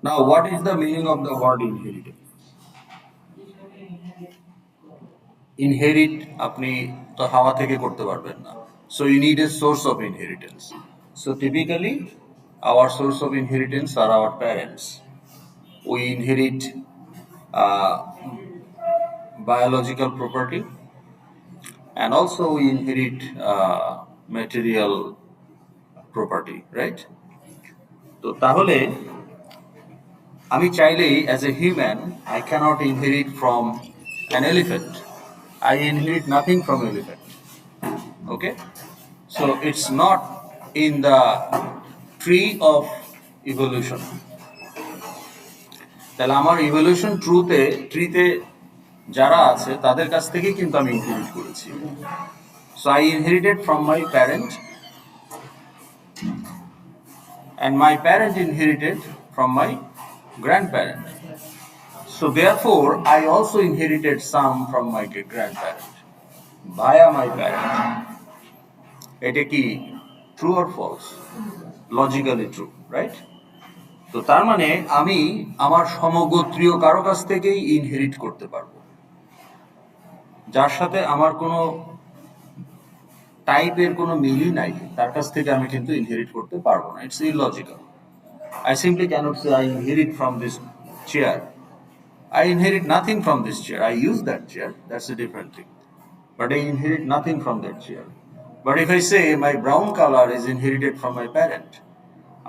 Now, what is the meaning of the word inheritance? Inherit আপনি তো হাওয়া থেকে করতে পারবেন না। So you need a source of inheritance. So typically, our source of inheritance are our parents. We inherit uh, biological property, and also we inherit material property, right? তো তাহলে আমি চাইলেই as a human I cannot inherit from an elephant. I inherit nothing from elephant. Okay? So it's not in the tree of evolution. তাহলে আমার evolution ট্রিতে যারা আছে তাদের কাছ থেকেই কিন্তু আমি ইনহেরিট করেছি। So I inherited from my parent, and my parent inherited from my grandparent. So therefore, I also inherited some from my grandparent via my parent. এটা কি true or false? Logically true, right? তো তার মানে আমি আমার সমগোত্রীয় কারো কাছ থেকেই ইনহেরিট করতে পারবো, যার সাথে আমার কোনো টাইপের কোনো মিলই নাই, তার কাছ থেকে আমি কিন্তু ইনহেরিট করতে পারবো না। It's illogical. I simply cannot say I inherit from this chair. I inherit nothing from this chair. I use that chair. That's a different thing. But I inherit nothing from that chair. But if I say my brown color is inherited from my parent,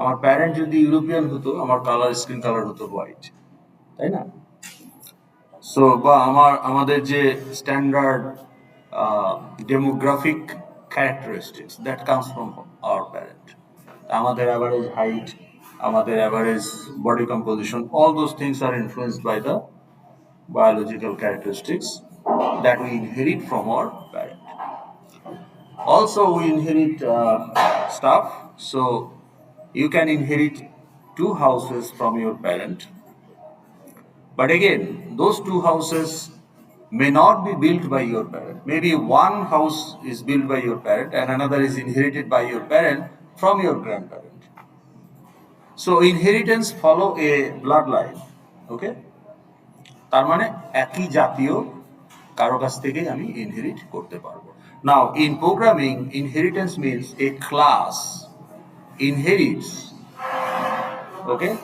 আমার parent যদি European হতো, আমার colour skin colour হতো white, তাই না? So বা আমাদের যে standard demographic characteristics that comes from our parent, আমাদের অ্যাভারেজ হাইট, আমাদের average body composition, all those things are influenced by the biological characteristics that we inherit from our parent. Also, we inherit stuff. So you can inherit two houses from your parent, but again, those two houses may not be built by your parent. Maybe one house is built by your parent and another is inherited by your parent from your grandparent. So inheritance follow a bloodline. Okay? তার মানে একই জাতীয় কারো কাছ থেকে আমি inherit করতে পারবো। নাও in programming inheritance means a class inherits, okay,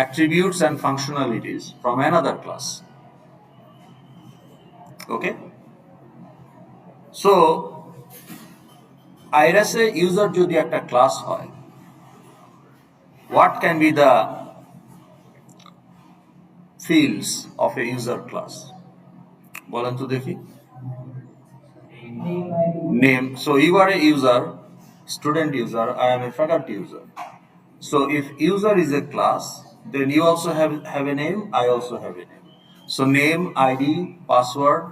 attributes and functionalities from another class. Okay, so আইরাসে ইউজার যদি একটা ক্লাস হয়, what can be the fields of a user class? বলেন তো দেখি। Name. So you are a user, student user, I am a faculty user. So if user is a class, then you also have a name, I also have a name. So name, ID, password,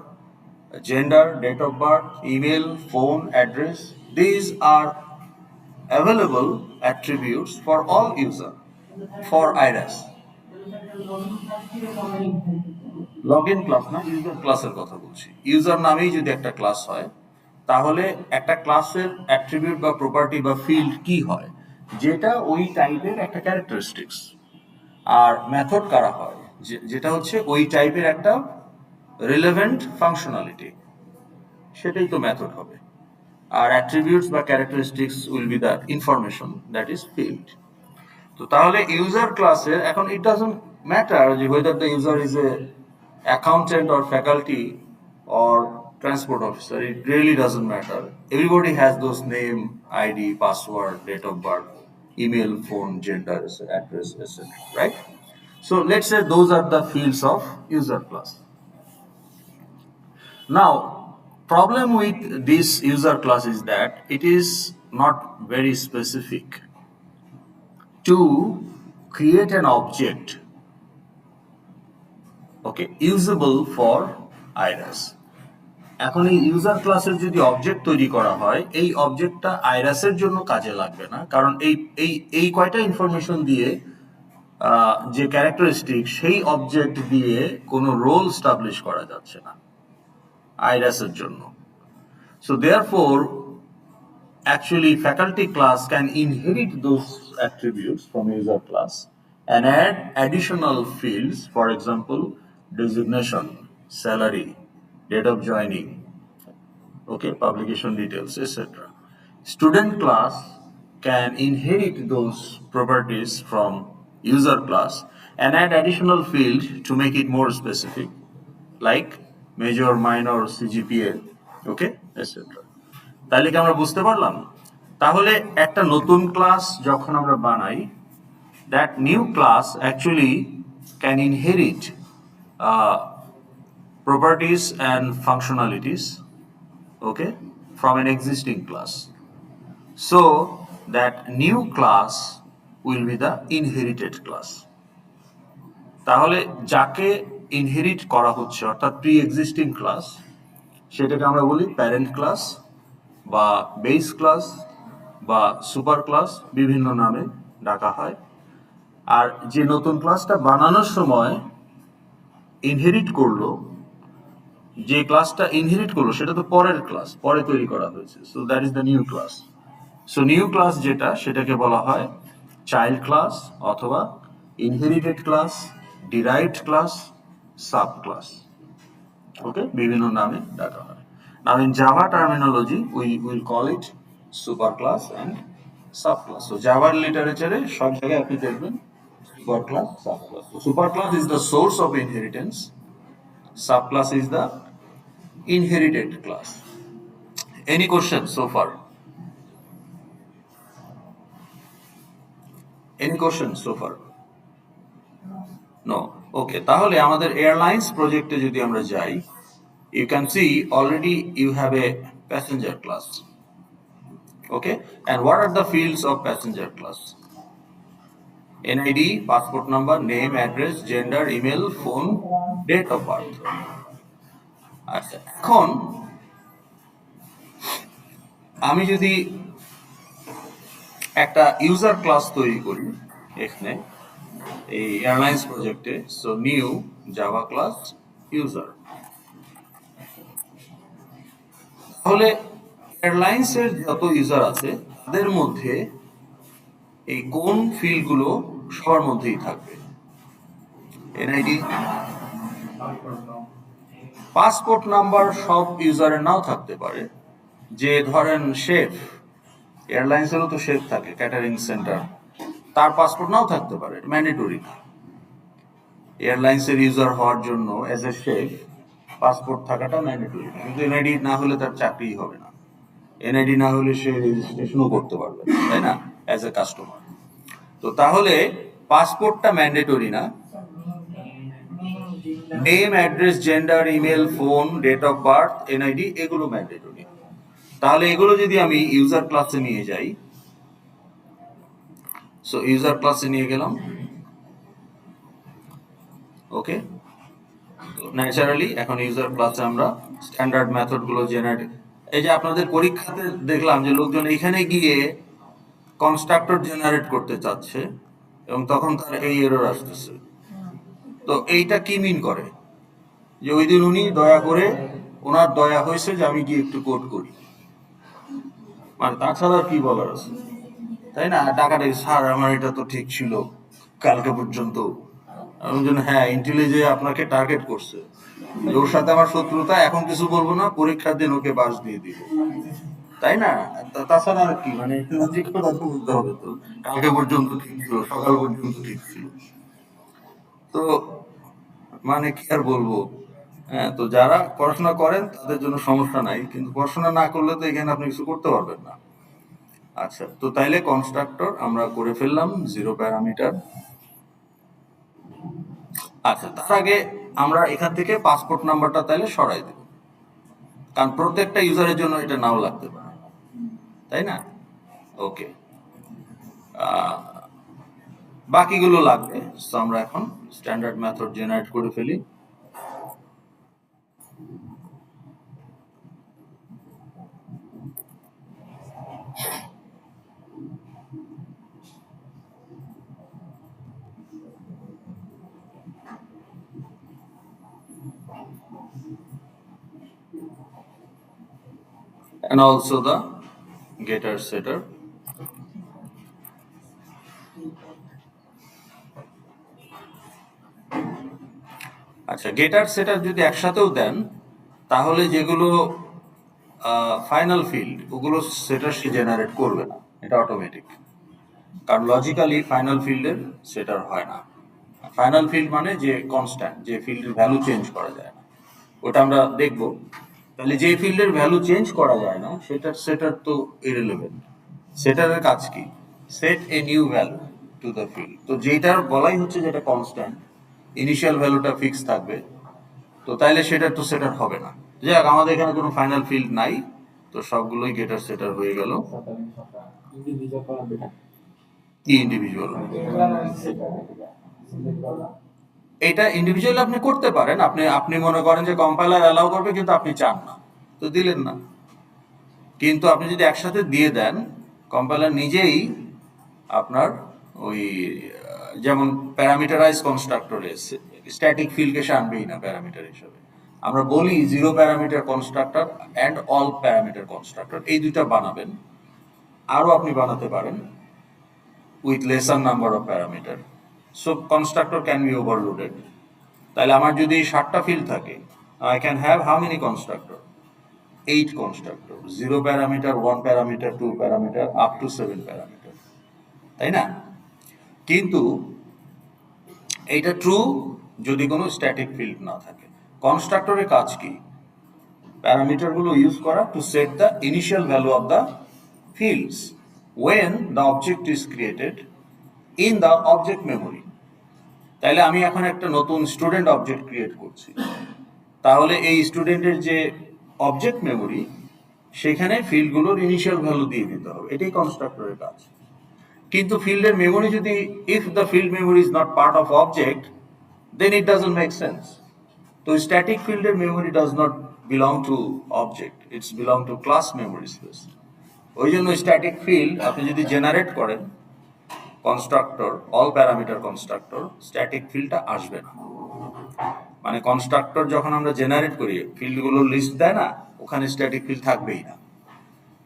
gender, date of birth, email, phone, address, these are available attributes for all user, for IRAS. Login class না, user ক্লাসের কথা বলছি। User নামেই যদি একটা class হয়, তাহলে একটা ক্লাসের অ্যাট্রিবিউট বা প্রপার্টি বা ফিল্ড কি হয়, যেটা ওই টাইপের একটা ক্যারেক্টারিস্টিক্স। আর মেথড কারা হয়, যেটা হচ্ছে ওই টাইপের একটা রিলেভেন্ট ফাংশনালিটি, সেটাই তো মেথড হবে। আর অ্যাট্রিবিউটস বা characteristics will be the information that is field. তো তাহলে ইউজার ক্লাসের এখন ইট ডাজন্ট ম্যাটার যে whether the user is a accountant or faculty or transport officer, it really doesn't matter. Everybody has those name, ID, password, date of birth, email, phone, gender, address, etc. Right? So let's say those are the fields of user class. Now, problem with this user class is that it is not very specific to create an object, okay, usable for IRAS. এখন এই user ক্লাসের যদি object তৈরি করা হয়, এই অবজেক্টটা আইরাসের জন্য কাজে লাগবে না, কারণ এই এই এই কয়টা ইনফরমেশন দিয়ে যে ক্যারেক্টারিস্টিক, সেই অবজেক্ট দিয়ে কোনো রোল স্টাবলিশ করা যাচ্ছে না আইরাসের জন্য। So therefore actually faculty class can inherit those attributes from user class, and add additional fields, for example, designation, salary, date of joining, okay, publication details, etc. Student class can inherit those properties from user class and add additional field to make it more specific, like major, minor, CGPA, okay, etc. তাহলে কি আমরা বুঝতে পারলাম? তাহলে একটা নতুন class যখন আমরা বানাই, that new class actually can inherit uh, properties and functionalities, okay, from an existing class. So that new class will be the inherited class. তাহলে যাকে ইনহেরিট করা হচ্ছে অর্থাৎ প্রি এক্সিস্টিং ক্লাস, সেটাকে আমরা বলি প্যারেন্ট ক্লাস বা বেস ক্লাস বা সুপার ক্লাস, বিভিন্ন নামে ডাকা হয়। আর যে নতুন ক্লাসটা বানানোর সময় ইনহেরিট করলো, যে ক্লাসটা ইনহেরিট করলো সেটা তো পরের ক্লাস, পরে তৈরি করা হয়েছে, so that is the new class. So new class যেটা, সেটাকে বলা হয় চাইল্ড ক্লাস অথবা inherited class, derived class, sub class, okay, বিভিন্ন নামে ডাকা হয়। Now in Java terminology we will call it super class and sub class. So জাভার লিটারেচারে সব জায়গায় আপনি দেখবেন super class, sub class. Super class is the source of inheritance, sub class is the inherited class. Any questions so far? Any questions so far? No. Okay, তাহলে আমাদের airlines প্রজেক্টে যদি আমরা যাই, you can see already you have a passenger class. Okay, and what are the fields of passenger class? NID, passport number, name, address, gender, email, phone, date of birth. আচ্ছা, এখন আমি যদি একটা ইউজার ক্লাস তৈরি করি এখানে এই airlines প্রজেক্টে, so new Java class user, তাহলে এয়ারলাইন্সের যত ইউজার আছে তাদের মধ্যে এই কোন ফিল্ডগুলো সবার মধ্যেই থাকবে? এনআইডি, পাসপোর্ট নাম্বার সব ইউজারের নাও থাকতে পারে। যে ধরেন শেফ, এয়ারলাইন্সেরও তো শেফ থাকে, ক্যাটারিং সেন্টার, তার পাসপোর্ট নাও থাকতে পারে, ম্যান্ডেটরি না। এয়ারলাইন্সের ইউজার হওয়ার জন্য এজ এ শেফ পাসপোর্ট থাকাটা ম্যান্ডেটরি না, কিন্তু এনআইডি না হলে তার চাকরি হবে না, এনআইডি না হলে সে রেজিস্ট্রেশনও করতে পারবে না, তাই না, অ্যাজ এ কাস্টমার। তো তাহলে পাসপোর্টটা ম্যান্ডেটরি না, name, address, gender, email, phone, date of birth, NID, এগুলো ম্যান্ডেটরি। তাহলে এগুলো যদি আমি ইউজার ক্লাসে নিয়ে যাই, সো ইউজার ক্লাসে নিয়ে গেলাম, ওকে, ন্যাচারালি এখন ইউজার ক্লাসে আমরা স্ট্যান্ডার্ড মেথডগুলো জেনারেট, এই যে আপনাদের পরীক্ষাতে দেখলাম যে লোকজন এখানে গিয়ে কনস্ট্রাক্টর জেনারেট করতে চাচ্ছে এবং তখন তার এই এরর আসতেছে। তো এইটা কি মিন করে? যে ওই দিন উনি দয়া করে, ওনার দয়া হয়েছে যে আমি গিয়ে একটু কোড করি, মানে তাছাড়া কি বলার আছে, তাই না? টাকাটা স্যার আমার এটা তো ঠিক ছিল কালকে পর্যন্ত, আমি যেন হ্যাঁ ইন্টেলিজে আপনাকে টার্গেট করছে, ওর সাথে আমার শত্রুতা, এখন কিছু বলবো না, পরীক্ষার দিন ওকে বাস দিয়ে দিব, তাই না? তাছাড়া আর কি, মানে লজিক তো কথা বলতে হবে, তো কালকে পর্যন্ত ঠিক ছিল, সকাল পর্যন্ত ঠিক ছিল, তো মানে কি আর বলবো। হ্যাঁ, তো যারা পড়াশোনা করেন তাদের জন্য সমস্যা নাই, কিন্তু পড়াশোনা না করলে তো এখানে আপনি কিছু করতে পারবেন না। আচ্ছা, তো তাইলে কনস্ট্রাক্টর আমরা করে ফেললাম জিরো প্যারামিটার। আচ্ছা, তার আগে আমরা এখান থেকে পাসপোর্ট নাম্বারটা তাইলে সরাই দেব, কারণ প্রত্যেকটা ইউজারের জন্য এটা নাও লাগতে পারে, তাই না? ওকে, বাকিগুলো লাগবে, তো আমরা এখন স্ট্যান্ডার্ড মেথড জেনারেট করে ফেলি। And also the getter setter. আচ্ছা, গেটার সেটার যদি একসাথেও দেন তাহলে যেগুলো ফাইনাল ফিল্ড ওগুলো সেটার সে জেনারেট করবে না, এটা অটোমেটিক। কারণ লজিক্যালি ফাইনাল ফিল্ডের সেটার হয় না। ফাইনাল ফিল্ড মানে যে কনস্ট্যান্ট, যে ফিল্ডের ভ্যালু চেঞ্জ করা যায় না, ওটা আমরা দেখব। তাহলে যে ফিল্ডের ভ্যালু চেঞ্জ করা যায় না সেটার তো ইরেলেভেন্ট। সেটারের কাজ কি? Set a new value to the field. তো যেটার বলাই হচ্ছে যেটা কনস্ট্যান্ট, ইনিশিয়াল ভ্যালুটা ফিক্স থাকবে, তো তাইলে সেটার তো সেটার হবে না। যাক, আমাদের এখানে কোনো ফাইনাল ফিল্ড নাই, তো সবগুলোই গেটার সেটার হয়ে গেল। কি ইন্ডিভিজুয়াল? এটা ইন্ডিভিজুয়ালি আপনি করতে পারেন। আপনি আপনি মনে করেন যে কম্পাইলার অ্যালাউ করবে কিন্তু আপনি চান না, তো দিলেন না। কিন্তু আপনি যদি একসাথে দিয়ে দেন, কম্পাইলার নিজেই আপনার ওই যেমন প্যারামিটারাইজ কনস্ট্রাক্টরে স্ট্যাটিক ফিল্ডকে সে আনবেই না প্যারামিটার হিসেবে। আমরা বলি zero parameter constructor and all parameter constructor, এই দুইটা বানাবেন। আরও আপনি বানাতে পারেন with lesser number of parameter, so constructor can be overloaded. তাহলে আমার যদি 7টা ফিল্ড থাকে, I can have how many constructor? 8 constructor, 0 parameter, 1 parameter, 2 parameter, up to 7 parameter, তাই না? কিন্তু এইটা ট্রু যদি কোনো স্ট্যাটিক ফিল্ড না থাকে। কনস্ট্রাক্টরের কাজ কি? প্যারামিটারগুলো ইউজ করা to set the initial value of the fields when the object is created in the object memory. তাইলে আমি এখন একটা নতুন স্টুডেন্ট অবজেক্ট ক্রিয়েট করছি, তাহলে এই স্টুডেন্টের যে অবজেক্ট মেমোরি, সেখানে ফিল্ডগুলোর ইনিশিয়াল ভ্যালু দিয়ে দিতে হবে, এটাই কনস্ট্রাক্টরের কাজ। কিন্তু ফিল্ডের মেমোরি যদি, if the field memory is not part of object, then it doesn't make sense. তো স্ট্যাটিক ফিল্ডের memory does not belong to object, it's belong to class memory space. ওই জন্য স্ট্যাটিক ফিল্ড আপনি যদি জেনারেট করেন constructor, all parameter constructor, static ফিল্ডটা আসবে না। মানে কনস্ট্রাক্টর যখন আমরা জেনারেট করি, ফিল্ডগুলোর লিস্ট দেয় না, ওখানে স্ট্যাটিক ফিল্ড থাকবেই না।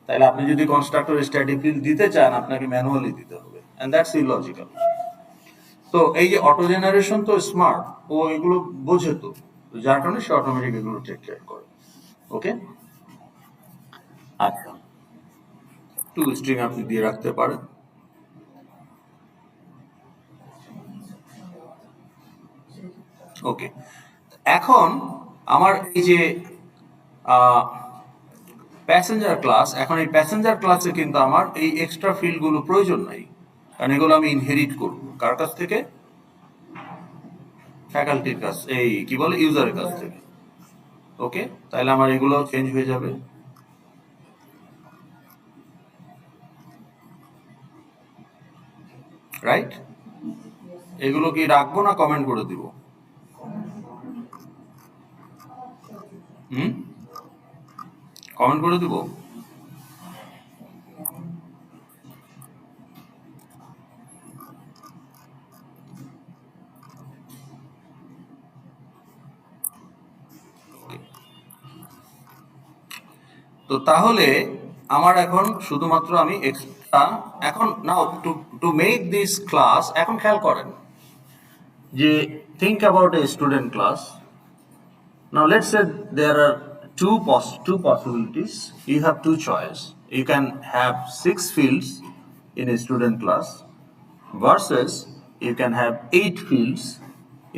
তাহলে আপনি যদি কনস্ট্রাক্টর স্ট্যাটিক ফিল্ড দিতে চান, আপনাকে ম্যানুয়ালি দিতে হবে, এন্ড দ্যাটস ইলজিক্যাল। তো এই যে অটো জেনারেশন তো স্মার্ট, ও এগুলো বোঝে, তো যার কারণে সে অটোমেটিক এগুলো টেক কেয়ার করে। ওকে, আচ্ছা, টু স্ট্রিং আপনি দিয়ে রাখতে পারেন। ওকে, এখন আমার এই যে প্যাসেঞ্জার ক্লাস, এখন এই প্যাসেঞ্জার ক্লাসে কিন্তু আমার এই এক্সট্রা ফিল্ডগুলো প্রয়োজন নাই, কারণ এগুলো আমি ইনহেরিট করব কার কাছ থেকে? ফ্যাকাল্টির কাছ, এই কি বলে, ইউজারের কাছ থেকে। ওকে, তাহলে আমার এগুলো চেঞ্জ হয়ে যাবে। রাইট, এগুলো কি রাখবো না কমেন্ট করে দিব? কমেন্ট করে দিব। তো তাহলে আমার এখন শুধুমাত্র আমি এক্সট্রা, এখন নাও টু মেক দিস ক্লাস, এখন খেয়াল করেন যে think about a student class. Now let's say there are two possibilities. You have two choice. You can have 6 fields in a student class versus you can have 8 fields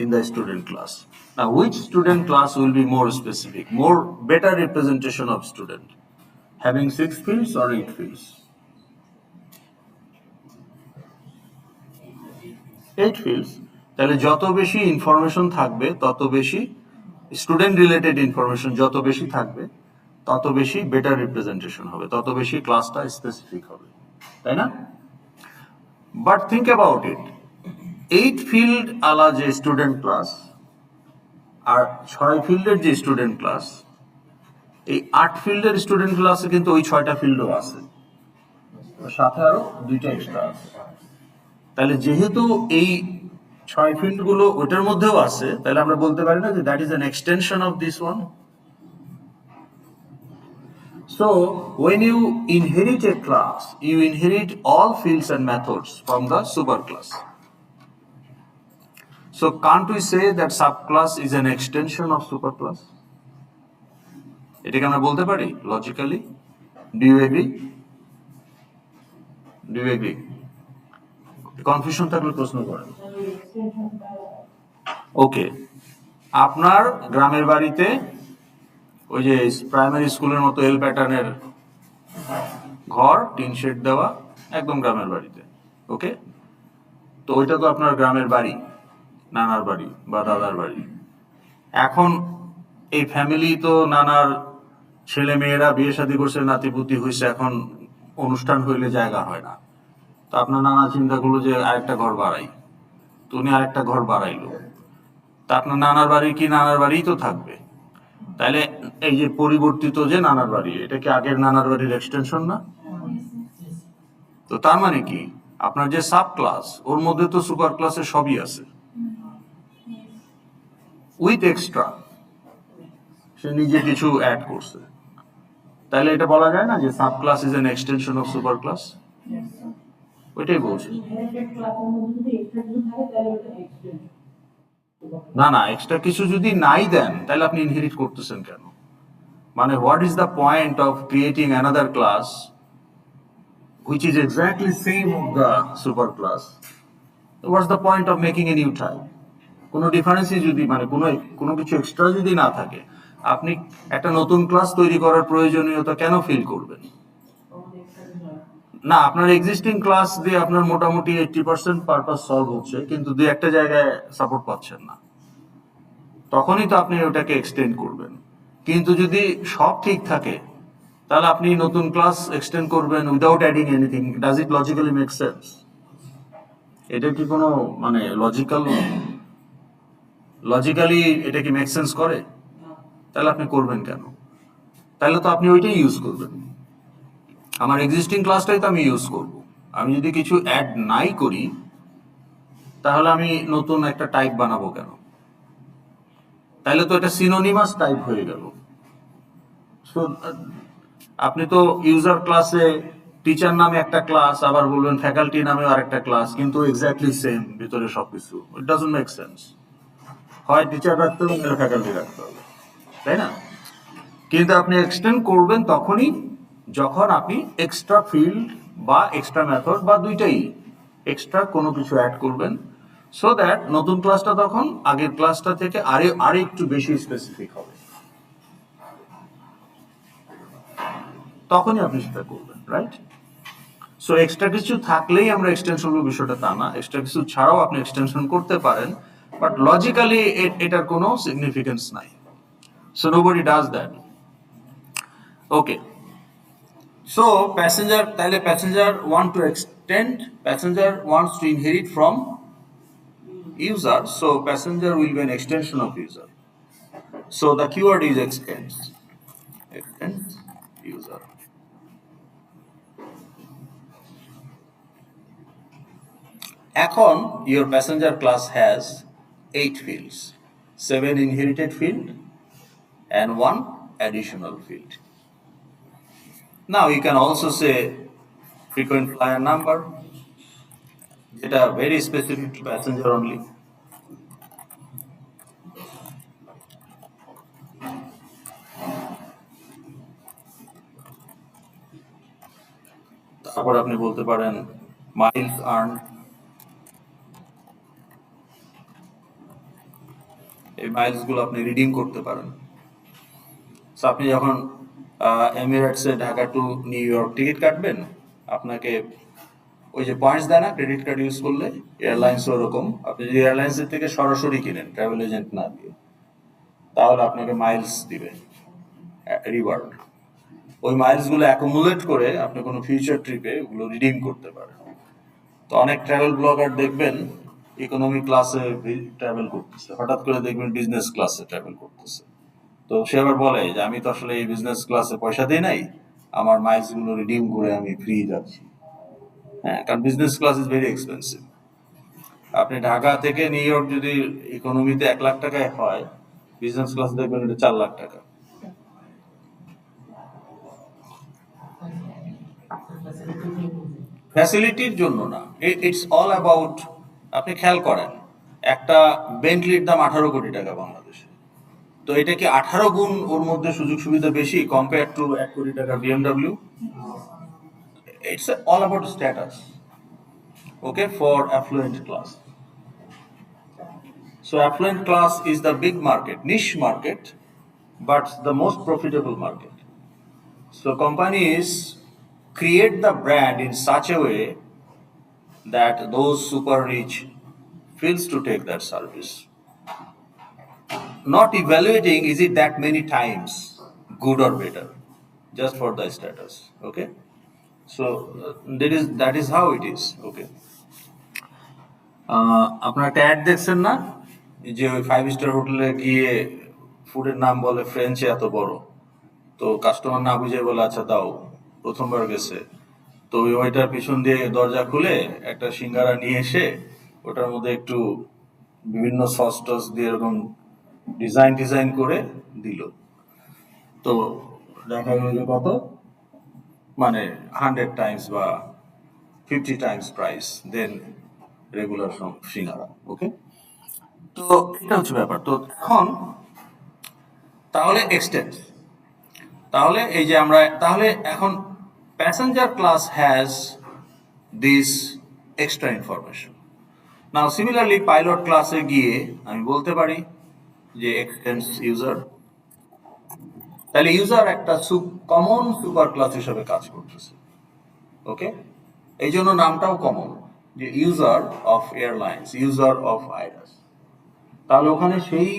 in the student class. Now which student class will be more specific, more better representation of student? Having 6 fields or 8 fields? 8 fields. তাহলে যত বেশি information থাকবে তত বেশি student related information, যত বেশি থাকবে তত বেশি বেটার রিপ্রেজেন্টেশন হবে, তত বেশি ক্লাসটা স্পেসিফিক হবে, তাই না? But think about it, 8 field আলা যে স্টুডেন্ট ক্লাস আর 6 ফিল্ডের যে স্টুডেন্ট ক্লাস, এই 8 ফিল্ডের স্টুডেন্ট ক্লাসে কিন্তু ওই 6টা ফিল্ডও আছে, সাথে আরো 2টা এক্সট্রা আছে। তাহলে যেহেতু এই 6 ফিল্ড গুলো ওটার মধ্যেও আছে, তাহলে আমরা বলতে পারি না যে that is an extension of this one. So when you inherit a class, you inherit all fields and methods from the superclass. So can't we say that subclass is an extension of superclass? এটাকে আমরা বলতে পারি logically? Do you agree? Do you agree? Confusion থাকলে প্রশ্ন করেন। ওকে, আপনার গ্রামের বাড়িতে ওই যে প্রাইমারি স্কুলের মতো এল প্যাটার্নের ঘর, টিন শেড দেওয়া, একদম গ্রামের বাড়িতে। ওকে, তো ওইটা তো আপনার গ্রামের বাড়ি, নানার বাড়ি বা দাদার বাড়ি। এখন এই ফ্যামিলি তো নানার ছেলে মেয়েরা বিয়ে শাদী করছে, নাতিপুতি হয়েছে, এখন অনুষ্ঠান হইলে জায়গা হয় না। তো আপনার নানা চিন্তা করলো যে আরেকটা ঘর বাড়াই, তো উনি আরেকটা ঘর বাড়াইলো। তা আপনার নানার বাড়ি কি নানার বাড়িই তো থাকবে। তাহলে এই যে পরিবর্তিত যে নানার বাড়ি, এটা কি আগের নানার বাড়ির এক্সটেনশন না? তো তার মানে কি আপনার যে সাব ক্লাস, ওর মধ্যে তো সুপার ক্লাসের সবই আছে উইথ এক্সট্রা, সে নিজে কিছু অ্যাড করছে। তাহলে এটা বলা যায় না যে sub class is an extension of super class? ওইটাই বলছি। না না, এক্সট্রা কিছু যদি নাই দেন তাহলে আপনি ইনহেরিট করতেছেন কেন? মানে what is the point of creating another class which is exactly same of the super class? What's the point of making a new type? কোনো ডিফারেন্সই যদি মানে কোনো কিছু এক্সট্রা যদি না থাকে, আপনি একটা নতুন ক্লাস তৈরি করার প্রয়োজনীয়তা কেন ফিল করবেন? না, আপনার এক্সিস্টিং ক্লাস দিয়ে আপনার মোটামুটি 80% পারপাস সলভ হচ্ছে, কিন্তু দুই একটা জায়গায় সাপোর্ট পাচ্ছেন না, তখনই তো আপনি ওটাকে এক্সটেন্ড করবেন। কিন্তু যদি সব ঠিক থাকে তাহলে আপনি নতুন ক্লাস এক্সটেন্ড করবেন without adding anything. Does it logically make sense? এটা কি কোনো মানে লজিক্যালি এটা কি মেক সেন্স করে? তাহলে আপনি করবেন কেন? তাহলে তো আপনি ওইটাই ইউজ করবেন। আমার এক্সিস্টিং ক্লাসটাই তো আমি ইউজ করব। আমি যদি কিছু অ্যাড নাই করি তাহলে আমি নতুন একটা টাইপ বানাবো কেন? তাহলে তো এটা সিনোনিমাস টাইপ হয়ে গেল। সো আপনি তো ইউজার ক্লাসে টিচার নামে একটা ক্লাস, আবার বলবেন ফ্যাকাল্টি নামে আরেকটা ক্লাস, কিন্তু এক্স্যাক্টলি সেম ভিতরে সবকিছু। ইট ডাজন্ট মেক সেন্স। হয় টিচার রাখতে হবে না ফ্যাকাল্টি রাখতে হবে, তাই না? কিন্তু আপনি এক্সটেন্ড করবেন তখনই যখন আপনি এক্সট্রা ফিল্ড বা এক্সট্রা মেথড বা দুইটাই এক্সট্রা কোনো কিছু অ্যাড করবেন, সো দ্যাট নতুন ক্লাসটা তখন আগের ক্লাসটা থেকে আরে একটু বেশি স্পেসিফিক হবে, তখনই আপনি সেটা করবেন, রাইট? সো এক্সট্রা কিছু থাকলেই আমরা এক্সটেনশন বিষয়টা তা না, এক্সট্রা কিছু ছাড়াও আপনি এক্সটেনশন করতে পারেন, বাট লজিক্যালি এটার কোনো সিগনিফিকেন্স নাই। So nobody does that. Okay, so passenger, তাহলে passenger want to extend, passenger wants to inherit from user, so passenger will be an extension of user. So the keyword is extends user. এখন your passenger class has 8 fields, 7 inherited field and 1 additional field. Now you can also say frequent flyer number, যেটা very specific to passenger only. তারপর আপনি বলতে পারেন miles earned, এই Miles গুলো আপনি redeem করতে পারেন। সো আপনি যখন এমিরেটসে Dhaka to New York ticket কাটবেন, আপনাকে ওই যে পয়েন্টস দেয় না ক্রেডিট কার্ড ইউজ করলে, এয়ারলাইন্স ওরকম, আপনি যদি এয়ারলাইন্সের থেকে সরাসরি কিনেন ট্রাভেল এজেন্ট না দিয়ে, তাহলে আপনাকে মাইলস দিবে রিওয়ার্ড। ওই মাইলস গুলো অ্যাকুমুলেট করে আপনি কোনো ফিউচার ট্রিপে ওগুলো রিডিম করতে পারেন। তো অনেক ট্রাভেল ব্লগার দেখবেন ইকোনমি ক্লাসে ট্রাভেল করতেছে, হঠাৎ করে দেখবেন বিজনেস ক্লাসে ট্রাভেল করতেছে। তো সে আবার বলে যে আমি তো আসলে এই বিজনেস ক্লাসে পয়সা দিই নাই, আমার মাইলস গুলো রিডিম করে আমি ফ্রি যাচ্ছি। হ্যাঁ, কারণ business class is very expensive. আপনি ঢাকা থেকে নিউ ইয়র্ক যদি ইকোনমিতে 1 লাখ টাকায় হয়, বিজনেস ক্লাস দেখবেন এটা 4 লাখ টাকা। ফ্যাসিলিটির জন্য না, ইটস অল অ্যাবাউট, আপনি খেয়াল করেন একটা বেন্টলির দাম 18 কোটি টাকা বাংলাদেশে। তো এটা কি 18 গুণ ওর মধ্যে সুযোগ সুবিধা বেশি কম্পেয়ার টু 1 কোটি টাকা BMW? It's all about status, okay, for effluent class. So affluent class is the big market, niche market, but the most profitable market. So companies create the brand in such a way that those super rich feels to take that service. Not evaluating is it that many times good or better, just for the status. Okay. So that is how it is. Okay. আপনার একটা add দেখছেন না, যে ওই 5 star হোটেলে গিয়ে ফুডের নাম বলে ফ্রেঞ্চে এত বড়, তো কাস্টমার না বুঝে বলে আচ্ছা দাও, প্রথমবার গেছে, তো ওই ওইটার পিছন দিয়ে দরজা খুলে একটা সিঙ্গারা নিয়ে এসে ওটার মধ্যে একটু বিভিন্ন সস টস দিয়ে এরকম ডিজাইন ডিজাইন করে দিল, তো দেখা গেল যে কত, মানে 100 টাইমস বা 50 টাইমস প্রাইস দেন রেগুলার সিঙ্গারা। ওকে, তো এটা হচ্ছে ব্যাপার। তো এখন তাহলে এক্সটেন্স, তাহলে এই যে আমরা তাহলে এখন passenger class has this extra information. Now similarly pilot ক্লাসে গিয়ে আমি বলতে পারি যে এক্সটেন্স ইউজার, তাহলে ইউজার একটা কমন সুপার ক্লাস হিসেবে কাজ করতেছে। ওকে, এই জন্য নামটাও কমন, যে user of airlines, user of আইরাস। তাহলে ওখানে সেই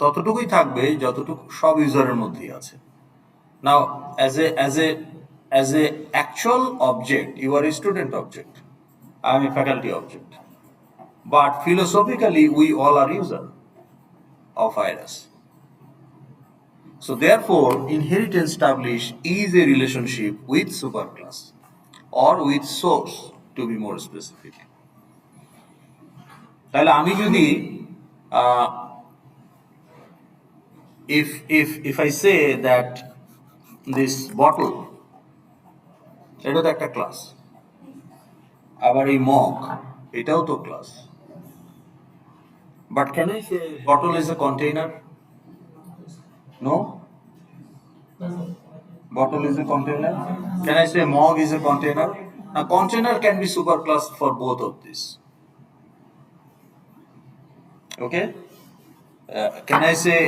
ততটুকুই থাকবে যতটুকু সব ইউজারের মধ্যেই আছে। Now, as a actual object, you are a student object. I am a faculty object. But philosophically, we all are user of IRAS. So therefore, inheritance established is a relationship with superclass or with source, to be more specific. তাহলে আমি যদি if I say that this bottle, এটা তো একটা class, আবার এই mug এটাও তো class, but can I say bottle is a container? No, bottle is a container. Can I say mog is a container? A container can be superclass for both of these. Okay. Can I say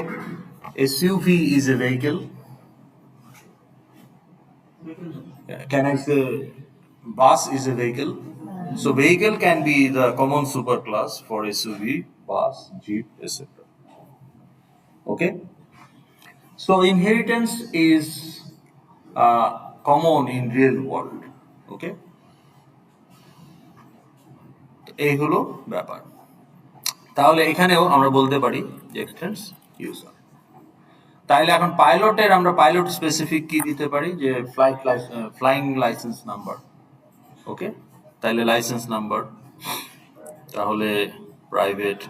SUV is a vehicle? Can I say bus is a vehicle? So vehicle can be the common superclass for SUV, bus, jeep, etc. Okay. So inheritance is common in real world. Okay. এই হলো ব্যাপার। তাহলে এখানেও আমরা বলতে পারি যে extends user. তাইলে এখন পাইলটের আমরা পাইলট স্পেসিফিক কি দিতে পারি, যে ফ্লাইং লাইসেন্স নাম্বার। ওকে, তাইলে লাইসেন্স নাম্বার, তাহলে private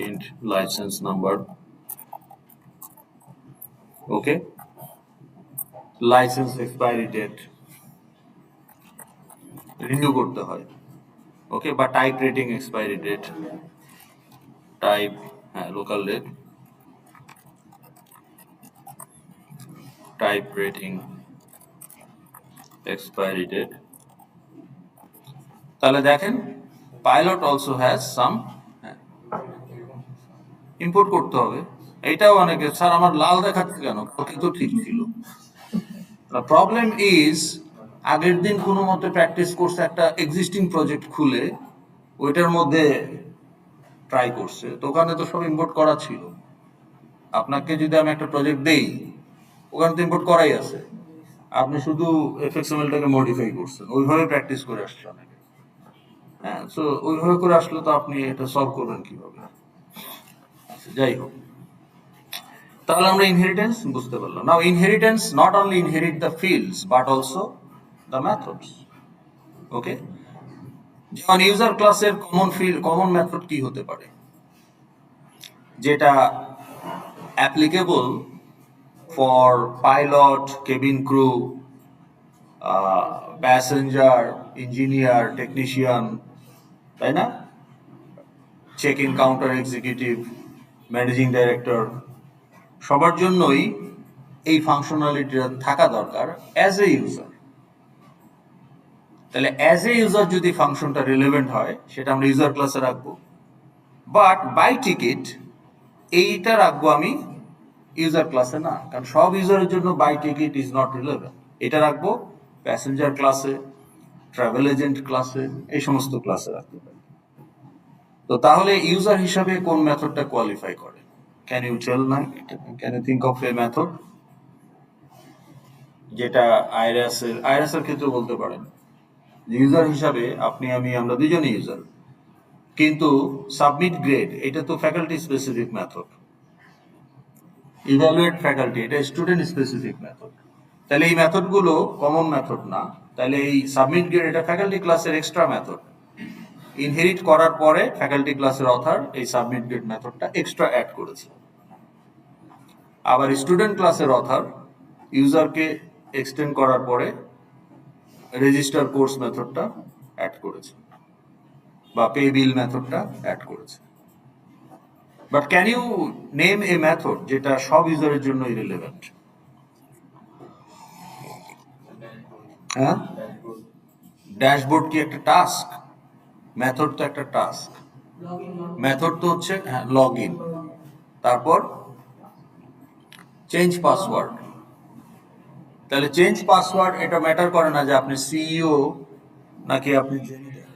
int licence number. Okay, licence expiry date renew করতে হয়। ওকে, বা type rating expiry date, type, হ্যাঁ, local date, type rating expiry date. তাহলে দেখেন pilot also has some, import করতে হবে। এইটাও অনেকে, স্যার আমার লাল দেখাচ্ছে কেন, কালকে তো ঠিক ছিল। প্রবলেম ইজ আগের দিন কোনো মতে প্র্যাকটিস করছে, একটা এক্সিস্টিং প্রজেক্ট খুলে ওইটার মধ্যে ট্রাই করছে, তো ওখানে তো সব ইম্পোর্ট করা ছিল। আপনাকে যদি আমি একটা প্রজেক্ট দেই, ওখানে তো ইম্পোর্ট করাই আছে, আপনি শুধু এফএক্সএমএলটাকে মডিফাই করছেন, ওইভাবে প্র্যাকটিস করে আসছে অনেকে। হ্যাঁ, তো ওইভাবে করে আসলে তো আপনি এটা সলভ করবেন কিভাবে? যাই হোক, তাহলে আমরা ইনহেরিটেন্স বুঝতে পারলাম। Now inheritance not only inherit the fields but also the methods. Okay, যেমন ইউজার ক্লাসের কমন মেথড কি হতে পারে, যেটা applicable for pilot, cabin crew, passenger, engineer, technician, তাই না? Check in counter executive, managing director, সবার জন্যই এই ফাংশনালিটিটা থাকা দরকার অ্যাজ এ ইউজার। তাহলে অ্যাজ এ ইউজার যদি ফাংশনটা রিলেভেন্ট হয় সেটা আমরা ইউজার ক্লাসে রাখবো, বাট বাই টিকিট এইটা রাখবো আমি ইউজার ক্লাসে না, কারণ সব ইউজারের জন্য by ticket is not relevant. এটা রাখবো প্যাসেঞ্জার ক্লাসে, ট্রাভেল এজেন্ট ক্লাসে, এই সমস্ত ক্লাসে রাখতে পারি। তো তাহলে ইউজার হিসাবে কোন মেথডটা কোয়ালিফাই করে? ক্যান ইউ টেল না? Can you think of a method যেটা আইরাসের ক্ষেত্রে বলতে পারেন ইউজার হিসাবে আপনি আমরা দুজনই ইউজার, কিন্তু সাবমিট গ্রেড এটা তো faculty specific method, evaluate faculty এটা স্টুডেন্ট স্পেসিফিক মেথড। তাহলে এই মেথডগুলো কমন মেথড না, তাহলে এই সাবমিট গ্রেড এটা ফ্যাকাল্টি ক্লাসের এক্সট্রা মেথড। ইনহেরিট করার পরে ফ্যাকাল্টি ক্লাসের অথর এই সাবমিট গ্রেড মেথডটা এক্সট্রা অ্যাড করেছে। আবার স্টুডেন্ট ক্লাসের অথর ইউজারকে এক্সটেন্ড করার পরে রেজিস্টার কোর্স মেথডটা অ্যাড করেছে বা পে বিল মেথডটা অ্যাড করেছে। But can you name a method যেটা সব ইউজারের জন্য রিলেভেন্ট? হ্যাঁ, ড্যাশবোর্ড কি একটা টাস্ক? মেথড তো একটা টাস্ক। মেথড তো হচ্ছে লগ ইন, তারপর চেঞ্জ পাসওয়ার্ড। তাহলে চেঞ্জ পাসওয়ার্ড এটা ম্যাটার করে না যে আপনি সিইও নাকি আপনি জেনিটার।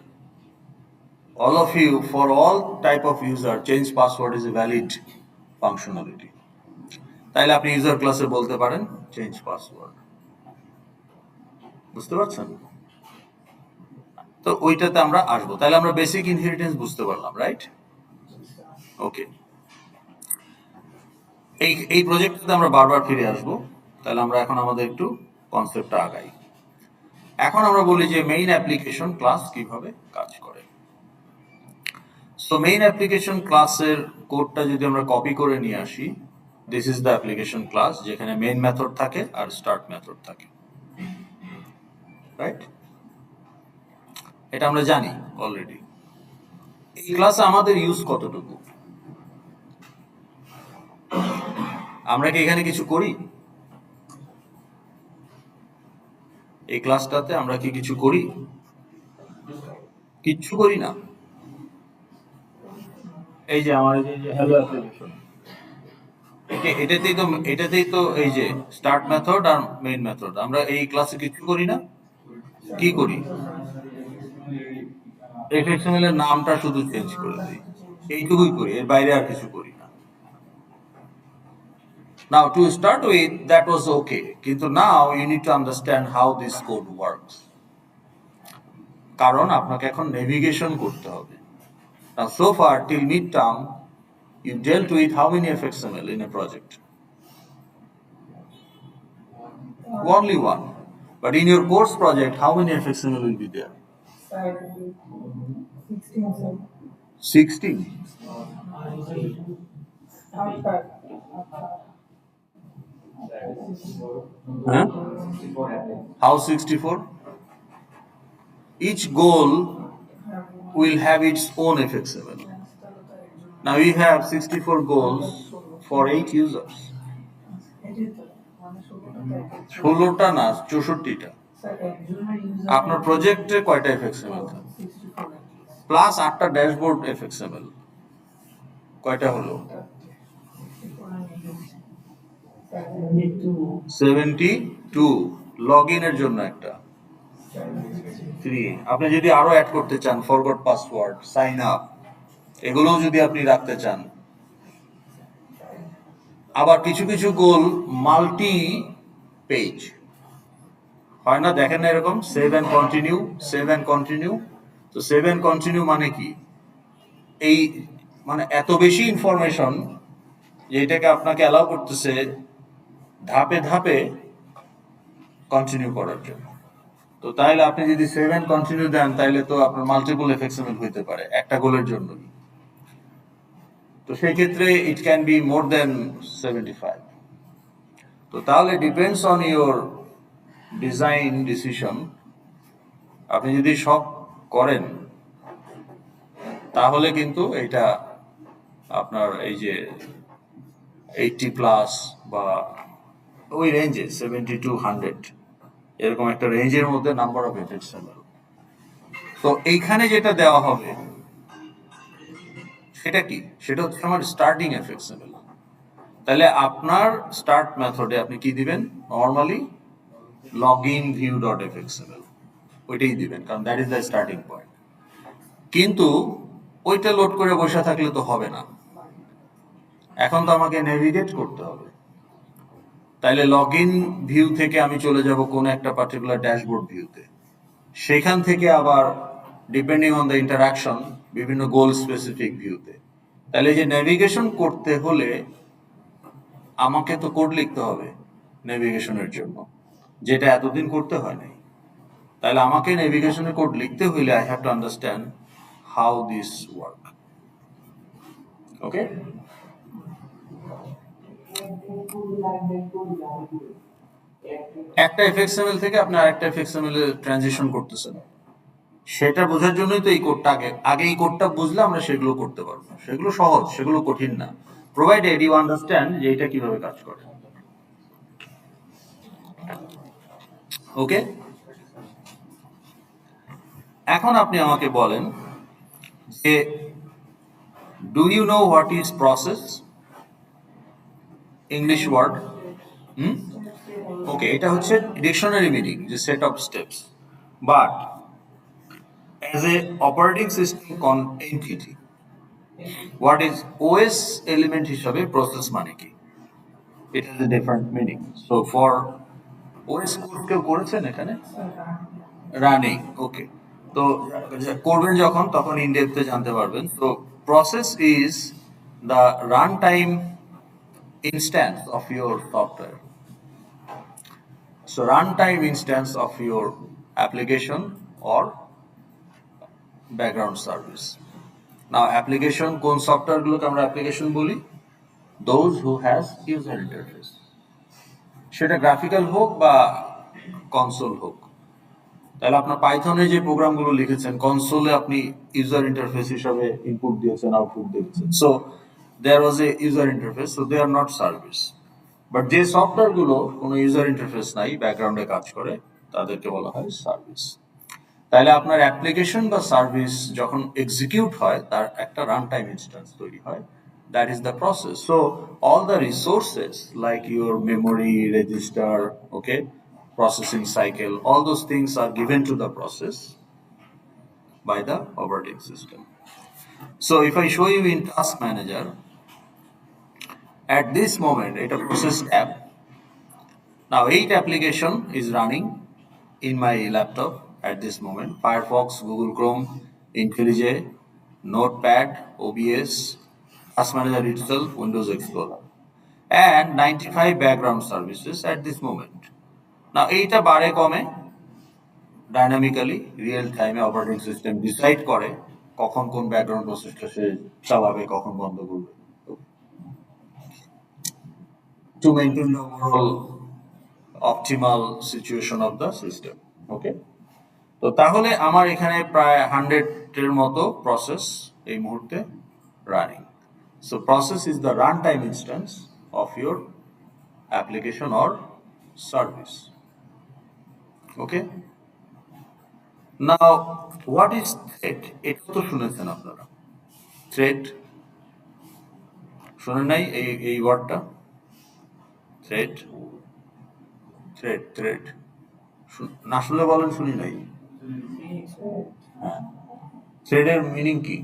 All of you, for all type of user, change password is a valid functionality. তাইলে আপনি ইউজার ক্লাসে বলতে পারেন চেঞ্জ পাসওয়ার্ড। বুঝতে পারছেন? তো ওইটাতে আমরা আসবো। তাহলে আমরা বেসিক ইনহেরিটেন্স বুঝতে পারলাম, রাইট? ওকে, এই প্রজেক্টটাতে আমরা বারবার ফিরে আসবো। তাহলে আমরা এখন আমাদের একটু কনসেপ্টটা আগাই। এখন আমরা বলি যে মেইন অ্যাপ্লিকেশন ক্লাস কিভাবে কাজ করে। সো মেইন অ্যাপ্লিকেশন ক্লাসের কোডটা যদি আমরা কপি করে নিয়ে আসি, this is the application class, যেখানে মেইন মেথড থাকে আর স্টার্ট মেথড থাকে, রাইট? এটা আমরা জানি অলরেডি। এই ক্লাসে আমাদের ইউজ কতটুকু? আমরা কি এখানে কিছু করি? এই ক্লাসটাতে আমরা কি কিছু করি? কিচ্ছু করি না। এই যে আমার এই যে হ্যালো অ্যাপ্লিকেশন, এটাতেই তো এই যে স্টার্ট মেথড আর মেইন মেথড, আমরা এই ক্লাসে কিছু করি না। কি করি? এফএক্সএমএল এর নামটা শুধু চেঞ্জ করে দিই, এইটুকুই করি, এর বাইরে আর কিছু করি না। Now to start with that was okay, কিন্তু now you need to understand how this code works, কারণ আপনাকে এখন নেভিগেশন করতে হবে। Now so far till midterm you dealt with how many FXML in a project? Only one. But in your course project, how many FXML will be there? 16. Huh? How 64? Each goal will have its own FXML. Now we have 64 goals for 8 users. 16টা না, 64টা। আপনার প্রজেক্টে কয়টা FXML থাকে? Plus 8টা dashboard FXML, কয়টা হলো? 72। Log ইনের জন্য একটা 3। আপনি যদি আরো অ্যাড করতে চান, ফরগট পাসওয়ার্ড, সাইন আপ, এগুলো যদি আপনি রাখতে চান। আবার কিছু কিছু গোল মাল্টি পেজ হয় না, দেখেন না এরকম, save and continue, save and continue. তো সেভ অ্যান্ড কন্টিনিউ মানে কি? এই মানে এত বেশি ইনফরমেশন যে এটাকে আপনাকে অ্যালাউ করতেছে ধাপে ধাপে কন্টিনিউ করার জন্য। তো তাইলে আপনি যদি সেভ অ্যান্ড কন্টিনিউ দেন, তাইলে তো আপনার মাল্টিপল এফএক্সএমএল হইতে পারে একটা গোলের জন্য। তো সেই ক্ষেত্রে ইট ক্যান বি মোর দেন 75। তো তাহলে depends on your design decision. আপনি যদি সব করেন তাহলে কিন্তু এটা আপনার এই যে 80+ বা ওই রেঞ্জে 70 to 100 এরকম একটা রেঞ্জের মধ্যে নাম্বার অফ এফএক্সএমএল। তো এইখানে যেটা দেওয়া হবে সেটা কি, সেটা হচ্ছে আমার স্টার্টিং এফএক্সএমএল। তাহলে আপনার স্টার্ট মেথডে আপনি কি দিবেন, নর্মালি লগইন ভিউ ডট এফএক্সএমএল ওইটাই দিবেন, কারণ that is the starting point. কিন্তু ওইটা লোড করে বসে থাকলে তো হবে না, এখন তো আমাকে নেভিগেট করতে হবে। তাইলে লগইন ভিউ থেকে আমি চলে যাব কোন একটা পার্টিকুলার ড্যাশবোর্ড ভিউতে, সেখান থেকে আবার ডিপেন্ডিং অন দ্য ইন্টারাকশন বিভিন্ন গোল স্পেসিফিক ভিউতে। তাহলে যে নেভিগেশন করতে হলে আমাকে তো কোড লিখতে হবে নেভিগেশনের জন্য, যেটা এতদিন করতে হয় নাই। তাহলে আমাকে নেভিগেশনের কোড লিখতে হইলে I have to understand how this work. Okay, একটা এফএক্সএমএল থেকে আপনি আরেকটা এফএক্সএমএল এ ট্রানজিশন করতেছেন, সেটা বোঝার জন্যই তো এই কোডটা আগে এই কোডটা বুঝলে আমরা সেগুলো করতে পারবো। সেগুলো সহজ, সেগুলো কঠিন না, প্রোভাইডেড ইউ আন্ডারস্ট্যান্ড যে এটা কিভাবে কাজ করে। ওকে, এখন আপনি আমাকে বলেন যে do you know what is process, English word. Okay, এটা হচ্ছে ডিকশনারি মিনিং, যে set of steps, but as a operating system entity, what is OS element হিসাবে প্রসেস মানে কি, it has a different meaning. So for OS course কেউ করেছেন এখানে running, ওকে, তো করবেন যখন তখন ইন ডেপথে জানতে পারবেন। তো process is the run time instance of your software. So runtime instance of your application or background service. Now application কোন সফটওয়্যার গুলোকে আমরা অ্যাপ্লিকেশন বলি, those who has user interface, সেটা গ্রাফিক্যাল হোক বা কনসোল হোক। তাহলে আপনার পাইথনে যে প্রোগ্রামগুলো লিখেছেন কনসোলে আপনি ইউজার ইন্টারফেস হিসাবে ইনপুট দিয়েছেন, আউটপুট দিয়েছেন, so there was a user interface, so they are not service. But যে সফটওয়্যারগুলো কোনো ইউজার ইন্টারফেস নাই, ব্যাকগ্রাউন্ডে কাজ করে, তাদেরকে বলা হয় সার্ভিস। তাহলে আপনার অ্যাপ্লিকেশন বা সার্ভিস যখন এক্সিকিউট হয় তার একটা রান টাইম ইনস্ট্যান্স তৈরি হয়, that is the process. So all the resources like your memory, register, okay, processing cycle, all those things are given to the process by the operating system. So if I show you in task manager, at this moment it's a process tab. Now 8 application is running in my laptop at this moment: Firefox, Google Chrome, IntelliJ, Notepad, OBS, Task Manager itself, Windows Explorer, and 95 background services at this moment. Now এইটা বারে কমে dynamically real টাইমে operating system decide করে কখন কোন background প্রসেসটা সে চালাবে, কখন বন্ধ করবে, to maintain the overall optimal situation of the system. Okay, তো তাহলে আমার এখানে প্রায় 100-এর মতো প্রসেস এই মুহূর্তে running. So process is the run time instance of your application or service. Okay, now what is thread, এটা তো শুনেছেন আপনারা, থ্রেড শোনেন নাই এই ওয়ার্ডটা, থ্রেড থ্রেড থ্রেড না শুনলে বলেন শুনি নাই। হ্যাঁ, থ্রেডের মিনিং কি?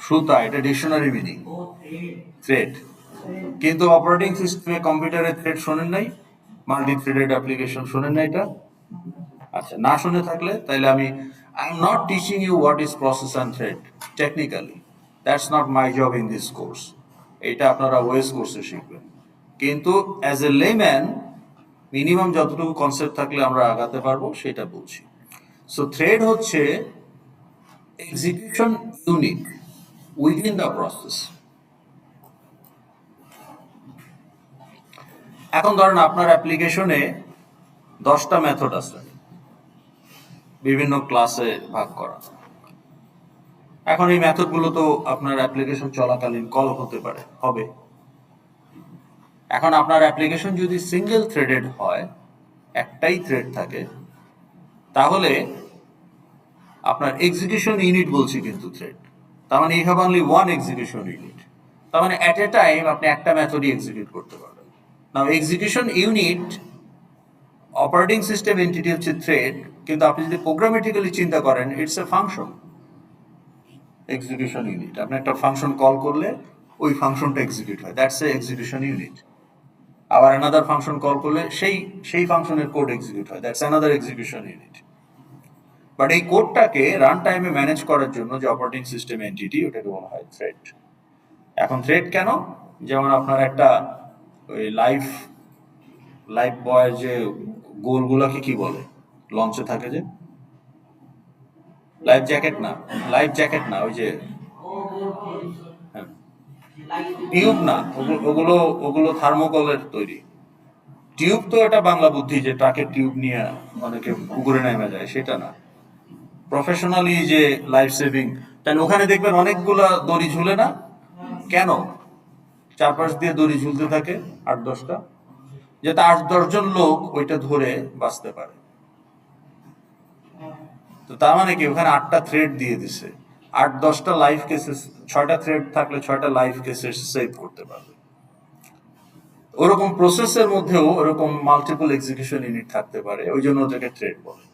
সুতা, এটা ডিকশনারি মিনিং থ্রেড। কিন্তু অপারেটিং সিস্টেমে কম্পিউটারে থ্রেড শোনেন নাই, মাল্টি থ্রেডেড অ্যাপ্লিকেশন শোনেন না এটা? আচ্ছা, না শুনে থাকলে তাহলে I am not teaching you what is process and thread technically, that's not my job in this course, এটা আপনারা ওয়েস কোর্সে শিখবেন। কিন্তু অ্যাজ এ লেম্যান মিনিমাম যতটুকু কনসেপ্ট থাকলে আমরা আগাতে পারবো সেটা বলছি। সো থ্রেড হচ্ছে execution unit within the process. এখন ধরেন আপনার অ্যাপ্লিকেশনে 10টা মেথড আছে, বিভিন্ন ক্লাসে ভাগ করা। এখন এই মেথডগুলো তো আপনার অ্যাপ্লিকেশন চলাকালীন কল হতে পারে, হবে। এখন আপনার অ্যাপ্লিকেশন যদি সিঙ্গেল থ্রেডেড হয়, একটাই থ্রেড থাকে, তাহলে আপনার এক্সিকিউশন ইউনিট বলছি কিন্তু থ্রেড, তার মানে you have only one execution unit. তার মানে অ্যাট এ টাইম আপনি একটা মেথডই এক্সিকিউট করতে পারবেন। Now execution unit operating system entity হচ্ছে থ্রেড, কিন্তু আপনি যদি প্রোগ্রামেটিক্যালি চিন্তা করেন, it's a function. Execution unit, আপনি একটা ফাংশন কল করলে ওই ফাংশনটা এক্সিকিউট হয়, দ্যাটস এ এক্সিকিউশন ইউনিট। আবার অ্যানাদার ফাংশন কল করলে সেই ফাংশনের কোড এক্সিকিউট হয়, that's another execution unit. But এই কোডটাকে রান টাইমে ম্যানেজ করার জন্য যে অপারেটিং সিস্টেম এন্টিটি, ওটাকে বলা হয় থ্রেড। এখন থ্রেড কেন? যেমন আপনার একটা ওই লাইফ বয়ের যে গোলগুলাকে কি বলে, লঞ্চে থাকে যে লাইফ জ্যাকেট না, ওই যে টিউব না, ওগুলো ওগুলো থার্মোকলের তৈরি। টিউব তো এটা বাংলা বুদ্ধি, যে ট্রাকের টিউব নিয়ে অনেকে পুকুরে নেমে যায়, সেটা না। প্রফেশনালি যে লাইফ সেভিং, তাহলে ওখানে দেখবেন অনেকগুলা দড়ি ঝুলে না কেন? চারপাশ দিয়ে দড়ি ঝুলতে থাকে 8-10টা, যাতে 8-10 জন লোক ওইটা ধরে বাঁচতে পারে। তো তার মানে কি, ওখানে 8টা থ্রেড দিয়ে দিছে, 8-10টা লাইফ কেসেস, 6টা থ্রেড থাকলে 6টা লাইফ কেসেস সেভ করতে পারবে। ওরকম প্রসেসের মধ্যেও ওরকম মাল্টিপল এক্সিকিউশন ইউনিট থাকতে পারে, ওই জন্য ওটাকে থ্রেড বলে।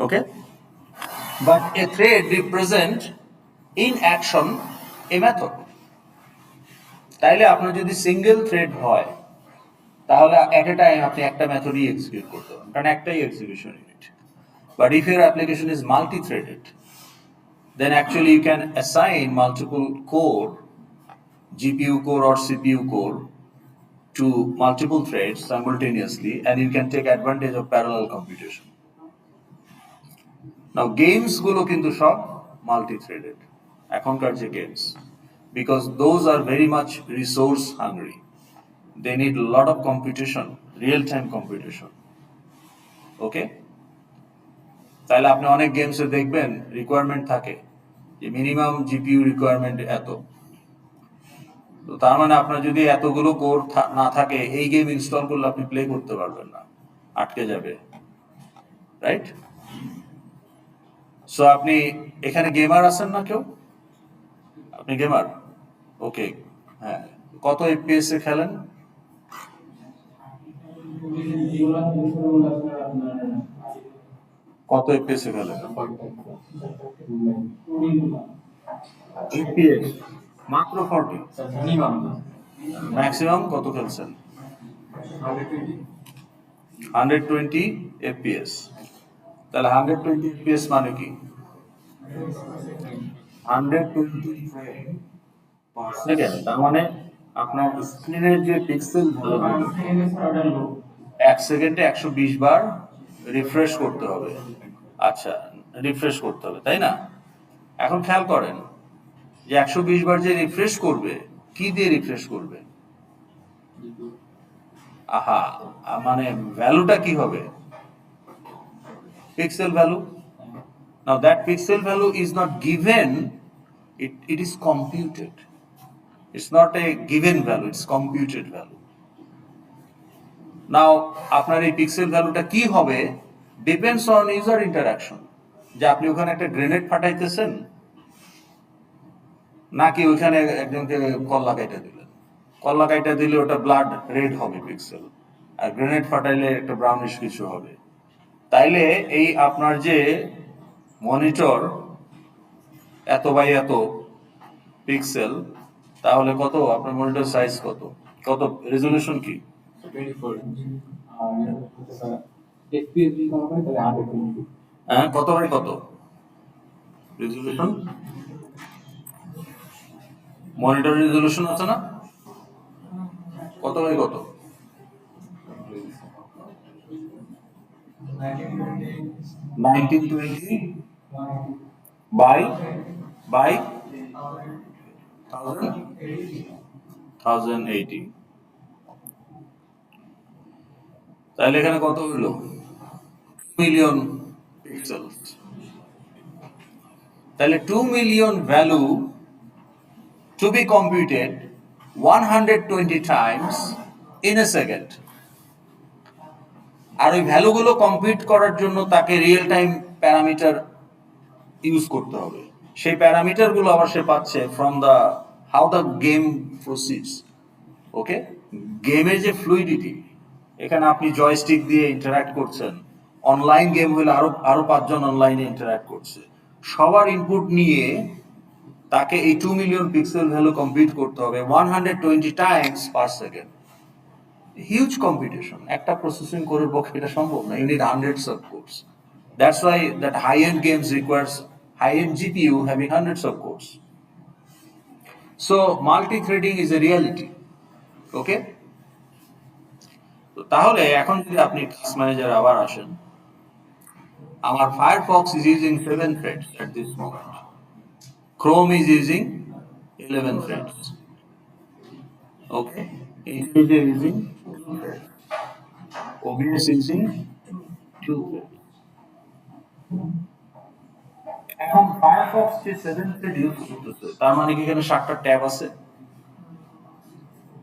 Okay, but a thread represent in action a method. তাইলে আপনার যদি সিঙ্গেল থ্রেড হয়, তাহলে এট এ টাইম আপনি একটা মেথডই এক্সিকিউট করতে পারেন, কারণ একটাই execution unit. But if your application is multi threaded, then actually you can assign multiple core, GPU core or CPU core, to multiple threads simultaneously, and you can take advantage of parallel computation. Now games গুলো কিন্তু সব multi threaded এখনকার যে games, because those are very much resource hungry. They need a lot of computation, real time computation. Okay, তাহলে আপনি অনেক গেমসে দেখবেন রিকোয়ারমেন্ট থাকে যে মিনিমাম জিপিইউ রিকোয়ারমেন্ট এত। তো তার মানে আপনার যদি এতগুলো কোর না থাকে, এই গেম ইনস্টল করলে আপনি প্লে করতে পারবেন না, আটকে যাবে, রাইট? সো আপনি এখানে গেমার আছেন না কেউ? আপনি গেমার? ওকে, হ্যাঁ। কত এফপিএস এ খেলেন? কত এফপিএস এ খেলেন? এফপিএস মাত্র 40, ম্যাক্সিমাম কত খেলছেন? 120 এফপিএস। তাহলে 120 এফপিএস মানে কি? 120 ফ্রেম পার সেকেন্ড। তার মানে আপনার স্ক্রিনের যে পিক্সেল, 1 সেকেন্ডে 120 বার রিফ্রেশ করতে হবে। আচ্ছা, রিফ্রেশ করতে হবে, তাই না? এখন খেয়াল করেন যে 120 বার যে রিফ্রেশ করবে, কি দিয়ে রিফ্রেশ করবে? আহা, মানে ভ্যালুটা কি হবে? Pixel value. Now that pixel value is not given, it is computed. It's not a given value, it's computed value. Now আপনার এই পিক্সেল ভ্যালুটা কি হবে ডিপেন্ডস অন ইউজার ইন্টারাকশন। যে আপনি ওখানে একটা গ্রেনেড ফাটাইতেছেন, নাকি ওইখানে একজনকে কল্লা কাইটা দিলেন। কল্লা কাইটা দিলে ওটা ব্লাড রেড হবে পিক্সেল, আর গ্রেনেড ফাটাইলে একটা ব্রাউনিশ কিছু হবে। তাইলে এই আপনার যে মনিটর এত বাই এত পিক্সেল, তাহলে কত আপনার মনিটর সাইজ, কত কত রেজলিউশন কি? 24 FPS যদি করা হয় তাহলে 120। হ্যাঁ, কত বাই কত রেজলিউশন? মনিটর রেজলিউশন আছে না, কত বাই কত? 1920 বাই 1080। তাহলে এখানে কত হইল? Million pixels. তাহলে 2 million value to be computed 120 times in a second. আর ওই ভ্যালুগুলো কম্পিউট করার জন্য তাকে রিয়েল টাইম প্যারামিটার ইউজ করতে হবে। সেই প্যারামিটারগুলো আবার সে পাচ্ছে from the how the game proceeds. Okay, গেমের যে ফ্লুইডিটি, এখানে আপনি জয়স্টিক দিয়ে ইন্টারাক্ট করছেন, অনলাইন গেম হলে আরো আরো 5 জন অনলাইনে ইন্টারাক্ট করছে, সবার ইনপুট নিয়ে তাকে এই 2 মিলিয়ন পিক্সেল ভ্যালু কম্পিউট করতে হবে 120 times per second. Huge competition, একটা প্রসেসিং কোরের পক্ষে এটা সম্ভব না, you need hundreds of cores. That's why that high end games requires high end GPU having hundreds of cores. So multi threading is a reality. Okay, তো তাহলে এখন যদি আপনি টাস্ক ম্যানেজার আবার আসেন, আমার Firefox is using 7 threads at this moment, Chrome is using 11 threads, okay, Intel is using 2 threads, OBS using 2 threads. এখন Firefox যে 7 থ্রেড ইউজ করতেছে, তার মানে কি এখানে 7টা ট্যাব আছে?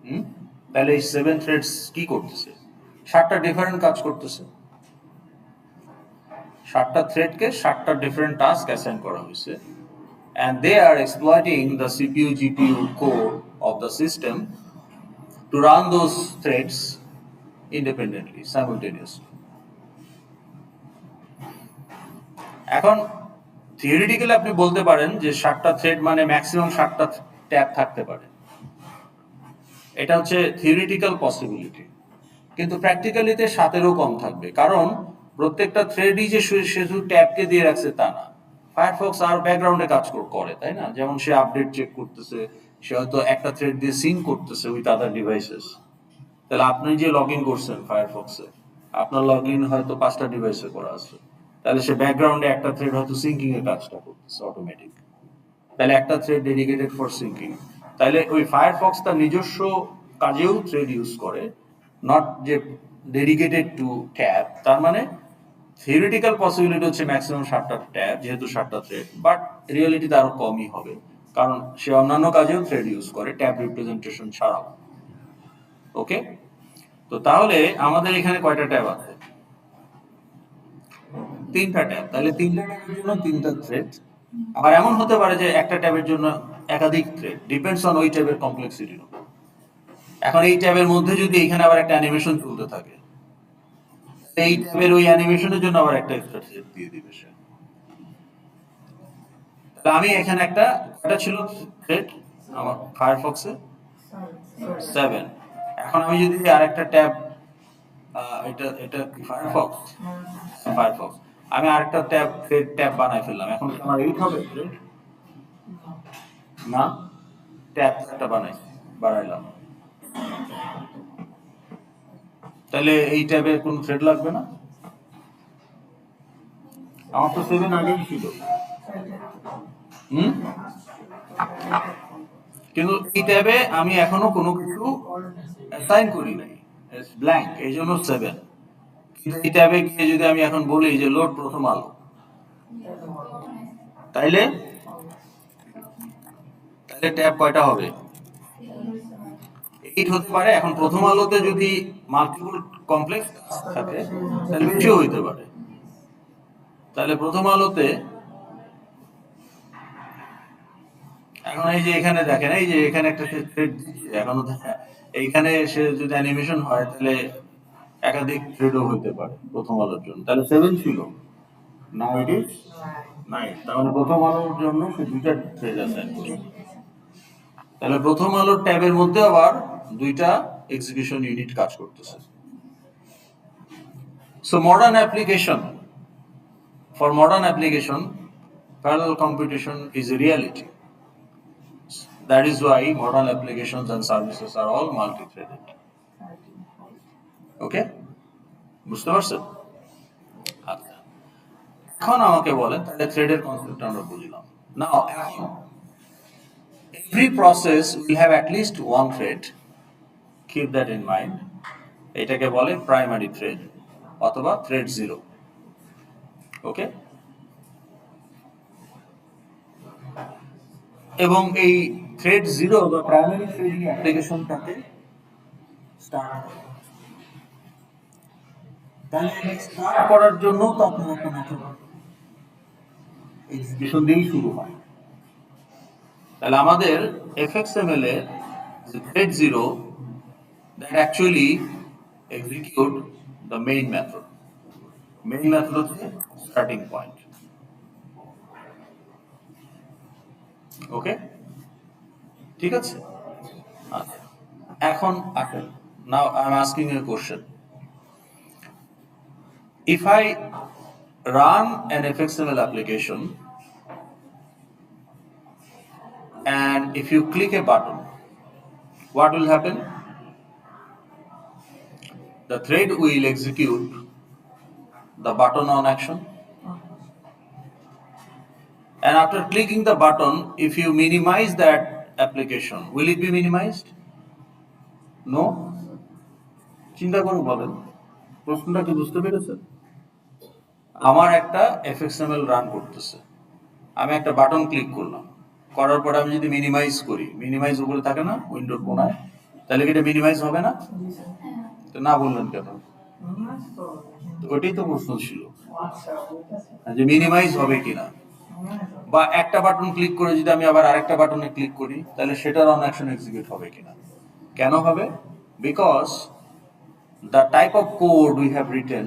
হুম, তাহলে এই 7 থ্রেডস কি করতেছে? 7টা ডিফারেন্ট কাজ করতেছে। 7টা থ্রেডকে 7টা ডিফারেন্ট টাস্ক অ্যাসাইন করা হয়েছে, and they are exploiting the CPU GPU core of the system to run those threads independently, simultaneously. এখন থিওরিটিক্যালি আপনি বলতে পারেন যে 7টা থ্রেড মানে ম্যাক্সিমাম 7টা ট্যাব থাকতে পারে, এটা হচ্ছে থিওরিটিক্যাল পসিবিলিটি। কিন্তু প্র্যাকটিক্যালিতে 7-এরও কম থাকবে, কারণ প্রত্যেকটা থ্রেডই যে শুধু ট্যাবকে দিয়ে রাখছে তা না। ফায়ারফক্স আর ব্যাকগ্রাউন্ডে কাজ করে, তাই না? যেমন সে আপডেট চেক করতেছে, সে হয়তো একটা থ্রেড দিয়ে সিঙ্ক করতেছে উইথ আদার ডিভাইসেস। তাহলে আপনি যে লগ ইন করছেন ফায়ারফক্সে, আপনার লগ ইন হয়তো 5টা ডিভাইসে করা আছে, তাহলে সে ব্যাকগ্রাউন্ডে একটা থ্রেড হয়তো সিঙ্কিং এর কাজটা করতেছে অটোমেটিক, তাহলে একটা থ্রেড ডেডিকেটেড ফর সিঙ্কিং। তাহলে ওই ফায়ারফক্স তার নিজস্ব কাজেও থ্রেড ইউজ করে, নট যে ডেডিকেটেড টু ট্যাব। তার মানে থিওরিটিক্যাল পসিবিলিটি হচ্ছে ম্যাক্সিমাম 7টা ট্যাব, যেহেতু 7টা থ্রেড, বাট রিয়েলিটিতে আরো কমই হবে, কারণ সে অন্যান্য কাজেও থ্রেড ইউজ করে ট্যাব রিপ্রেজেন্টেশন ছাড়াও। ওকে, তো তাহলে আমাদের এখানে কয়টা ট্যাব আছে? 3টা ট্যাব। তাহলে 3টা ট্যাবের জন্য 3টা থ্রেড। আবার এমন হতে পারে যে একটা ট্যাবের জন্য একাধিক থ্রেড, ডিপেন্ডস অন ওই ট্যাবের কমপ্লেক্সিটির উপর। এখন এই ট্যাবের মধ্যে যদি এখানে আবার একটা অ্যানিমেশন চলতে থাকে, এই ট্যাবের ওই অ্যানিমেশনের জন্য আবার একটা এক্সট্রা থ্রেড দিয়ে দিবে সে। তাহলে আমি এখানে একটা ছিল থ্রেড আমার ফায়ারফক্সে 7। এখন আমি যদি আরেকটা ট্যাব, এটা এটা ফায়ারফক্স, ফায়ারফক্স, আমি আরেকটা ট্যাব বানাই ফেললাম, এখন কি আমার 8 হবে থ্রেড? না, ট্যাব একটা বানাইলাম, তাহলে এই ট্যাবে কোনো থ্রেড লাগবে না? আমার তো 7 আগেই ছিল। হুম, কিন্তু এই ট্যাবে আমি এখনো কোনো কিছু অ্যাসাইন করি নাই, ব্ল্যাঙ্ক, এই জন্য 7। কিন্তু এই ট্যাবে গিয়ে যদি আমি এখন বলি যে লোড প্রথম আলো, তাইলে তাহলে ট্যাব কয়টা হবে? 8 হতে পারে। এখন প্রথম আলোতে যদি মাল্টিপল কমপ্লেক্স থাকে তাহলে বেশিও হইতে পারে। তাহলে প্রথম আলোতে এখন এই যে এখানে দেখেন, এই যে এখানে একটা থ্রেড দিচ্ছে, এখন এইখানে সে যদি অ্যানিমেশন হয় তাহলে একাধিক থ্রেডও হইতে পারে প্রথম আলোর জন্য। তাহলে 7 ছিল, নাও ইট ইজ 9। তাহলে প্রথম আলোর জন্য সে 2টা থ্রেড অ্যাসাইন করবে। তাহলে প্রথম আলোর ট্যাবের মধ্যে আবার 2টা এক্সিকিউশন ইউনিট কাজ করতেছে। So modern application, for modern application, parallel computation is a reality. That is why modern applications and services are all multi-threaded. Okay? বুঝতে পারছেন? আচ্ছা, এখন আমাকে বলেন তাহলে থ্রেডের কনসেপ্ট আমরা বুঝলাম। নাও এখন every process will have at least one thread. Keep that in mind. এটাকে বলে প্রাইমারি থ্রেড অথবা থ্রেড 0। ওকে, এবং এই থ্রেড জিরো বা প্রাইমারি থ্রেডিং অ্যাপ্লিকেশনটাকে স্টার্ট তাহলে স্টার্ট করার জন্য তো আপনার একটা মেথড এক্সিকিউশন দিয়েই শুরু হয়। তাহলে আমাদের fxml এ যে thread 0 that actually execute the main method. Main method হচ্ছে starting point. ওকে, ঠিক আছে। আচ্ছা, এখন আসেন, now I'm asking you a question. If I run an fxml application and if you click a button, what will happen? The thread will execute the button on action, and after clicking the button, if you minimize that application, will it be minimized? No? চিন্তা করুন, বলেন, প্রশ্নটা কি বুঝতে পেরেছেন? আমার একটা fxml run করতেছে, আমি একটা বাটন ক্লিক করলাম, করার পরে আমি যদি মিনিমাইজ করি, মিনিমাইজ উপরে থাকে না উইন্ডোর কোনায়, তাহলে কি এটা মিনিমাইজ হবে না? তো না বললেন কেন? তো ওইটাই তো প্রশ্ন ছিল, যে মিনিমাইজ হবে কিনা। বা একটা বাটন ক্লিক করে যদি আমি আবার আরেকটা বাটনে ক্লিক করি, তাহলে সেটার অন অ্যাকশন এক্সিকিউট হবে কিনা? কেন হবে? Because the type of code we have written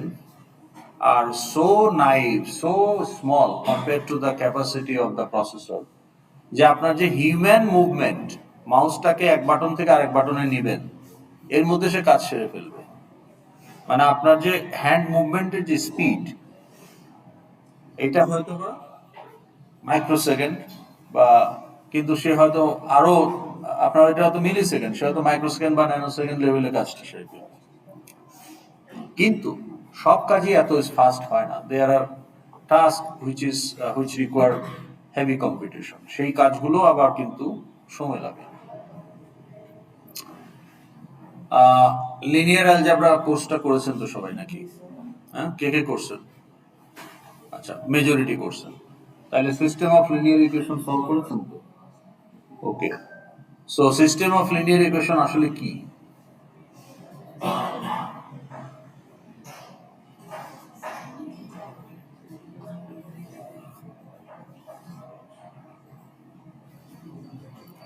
are so naive, so small compared to the capacity of the processor, যে আপনার যে হিউম্যান মুভমেন্ট, মাউসটাকে এক বাটন থেকে আরেক বাটনে নিবেন, এর মধ্যে সে কাজ সেরে ফেলবে। মানে আপনার যে হ্যান্ড মুভমেন্টের যে স্পিড, এটা হয়তো মাইক্রোসেকেন্ড, বা কিন্তু সে হয়তো আরো, আপনার এটা হয়তো মিলি সেকেন্ড, সে হয়তো মাইক্রোসেকেন্ড বা ন্যানো সেকেন্ড লেভেলে কাজটা সেরে ফেলবে। কিন্তু সব কাজই এত ফাস্ট হয় না। There are task which require heavy competition, সেই কাজগুলো আবার কিন্তু সময় লাগে। লিনিয়ার অ্যালজেব্রা কোর্সটা করেছেন তো সবাই নাকি? হ্যাঁ, কে কে করছেন? আচ্ছা, মেজরিটি করছেন। তাহলে system of linear equation solve করেছেন তো? Okay, so system of linear equation আসলে কি?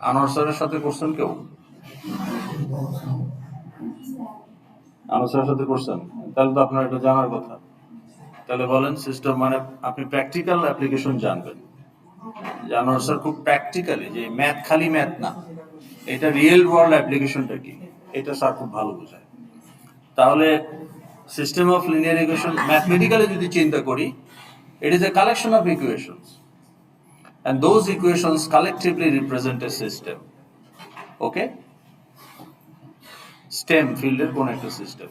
আনোয়ার স্যারের সাথে করছেন কেউ? আনোয়ার স্যারের সাথে করছেন, তাহলে তো আপনার এটা জানার কথা। তাহলে বলেন, সিস্টেম মানে আপনি প্র্যাকটিক্যাল অ্যাপ্লিকেশন জানবেন। আনোয়ার স্যার খুব প্র্যাকটিক্যালি, যে ম্যাথ খালি ম্যাথ না, এটা রিয়েল ওয়ার্ল্ড অ্যাপ্লিকেশনটা কি, এটা স্যার খুব ভালো বোঝায়। তাহলে system of linear equation mathematically যদি চিন্তা করি, it is a collection of equations and those equations collectively represent a system. Okay, stem ফিল্ডের কোন একটা সিস্টেম।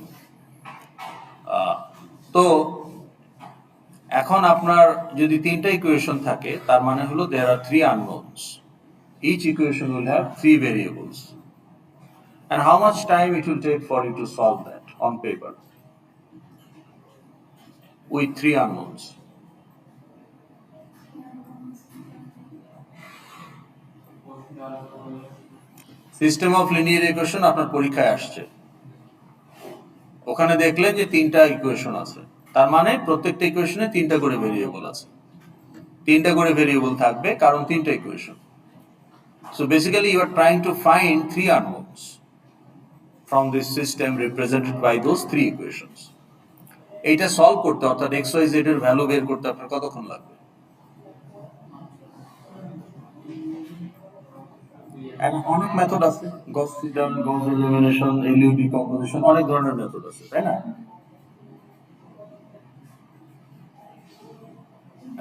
তো এখন আপনার যদি তিনটা ইকুয়েশন থাকে, তার মানে হলো there are three unknowns. Each equation will have three variables. And how much time it will take for you to solve that on paper with three unknowns? System of linear equation আপনার পরীক্ষায় আসছে, ওখানে দেখলেন যে তিনটা equation আছে, তার মানে প্রত্যেকটা ইকুয়েশনে তিনটা করে ভেরিয়েবল আছে, তিনটা করে ভেরিয়েবল থাকবে কারণ তিনটা equation. So basically you are trying to find three unknowns from this system represented by those three equations. এইটা সলভ করতে, অর্থাৎ এক্স ওয়াই জেড এর ভ্যালু বের করতে আপনার কতক্ষণ লাগবে? এখন অনেক মেথড আছে, গস সিডার, গস এলিমিনেশন, এলইউ ডিকম্পোজিশন, অনেক ধরনের মেথড আছে, তাই না?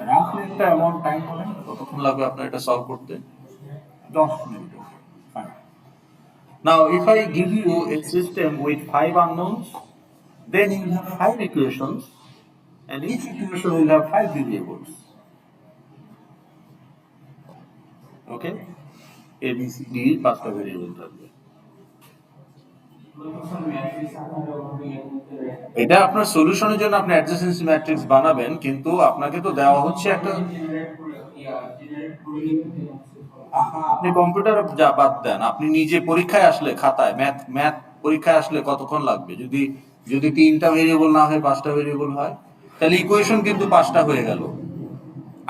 রাফলি একটা অ্যামাউন্ট টাইম বলেন, কতক্ষণ লাগবে আপনার এটা সলভ করতে? 10 minute. Fine. Now if I give you a system with 5 unknowns, then you will have 5 equations and each equation will have 5 variables. Okay, A B C D 5টা ভেরিয়েবল থাকবে। এটা আপনার সলিউশনের জন্য আপনি অ্যাডজেসেন্সি ম্যাট্রিক্স বানাবেন, কিন্তু আপনাকে তো দেওয়া হচ্ছে একটা। আপনি কম্পিউটার যা বাদ দেন, আপনি নিজে পরীক্ষায় আসলে খাতায় ম্যাথ ম্যাথ পরীক্ষায় আসলে কতক্ষণ লাগবে? যদি যদি তিনটা ভেরিয়েবল না হয়, পাঁচটা ভেরিয়েবল হয়, তাহলে ইকুয়েশন কিন্তু পাঁচটা হয়ে গেল।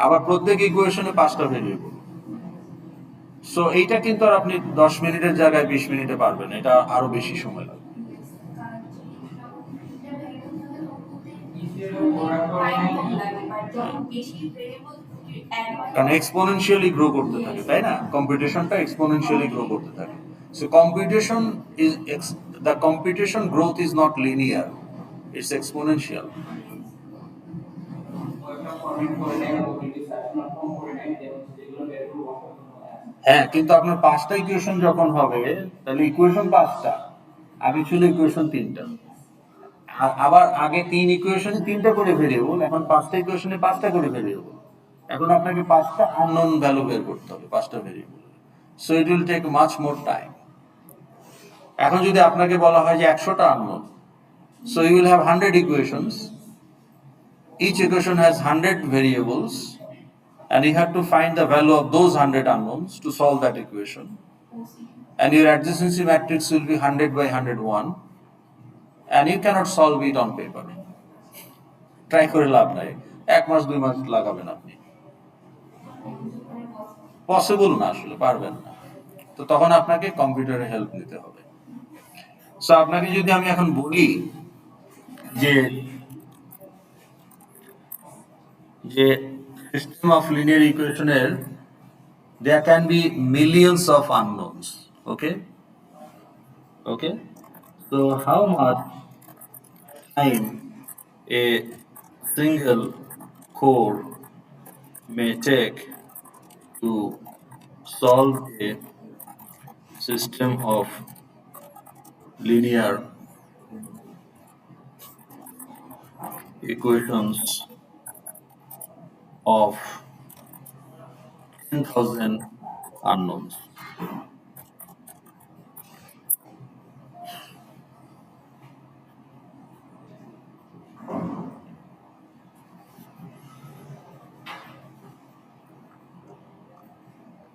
আবার প্রত্যেক ইকুয়েশনে পাঁচটা ভেরিয়েবল। সো এইটা কিন্তু আর আপনি 10 মিনিটের জায়গায় 20 মিনিটে পারবেন, এটা আরো বেশি সময় লাগবে। কারণ এক্সপোনেনশিয়ালি গ্রো করতে থাকে, তাই না? কম্পিটিশনটা এক্সপোনেনশিয়ালি গ্রো করতে থাকে। So competition is the competition growth is not linear, it's exponential. হ্যাঁ, কিন্তু আপনার পাঁচটা ইকুয়েশন যখন হবে, তাহলে ইকুয়েশন পাঁচটা আর ছিল ইকুয়েশন তিনটা। আবার আগে তিন ইকুয়েশনে তিনটা করে ভেরিয়েবল, এখন পাঁচটা ইকুয়েশনে পাঁচটা করে ভেরিয়েবল। এখন আপনাকে পাঁচটা আননোন ভ্যালু বের করতে হবে, পাঁচটা variable. So it will take much more time. এখন যদি আপনাকে বলা হয় যে 100টা unknown, so you will have 100 equations, each equation has 100 variables, and you have to find the value of those 100 unknowns to solve that equation, and your adjacency matrix will be 100 by 101, and you cannot solve it on paper. Try করে লাভ নাই, 1 মাস 2 মাস লাগাবেন আপনি, possible না, আসলে পারবেন না। তো তখন আপনাকে কম্পিউটারের হেল্প নিতে হবে। সো আপনাকে যদি আমি এখন বলি যে যে সিস্টেম অফ লিনিয়ার ইকুয়েশনের there can be millions of unknowns. Okay, okay. So how much time a single core may take to solve a system of linear equations of 10,000 unknowns?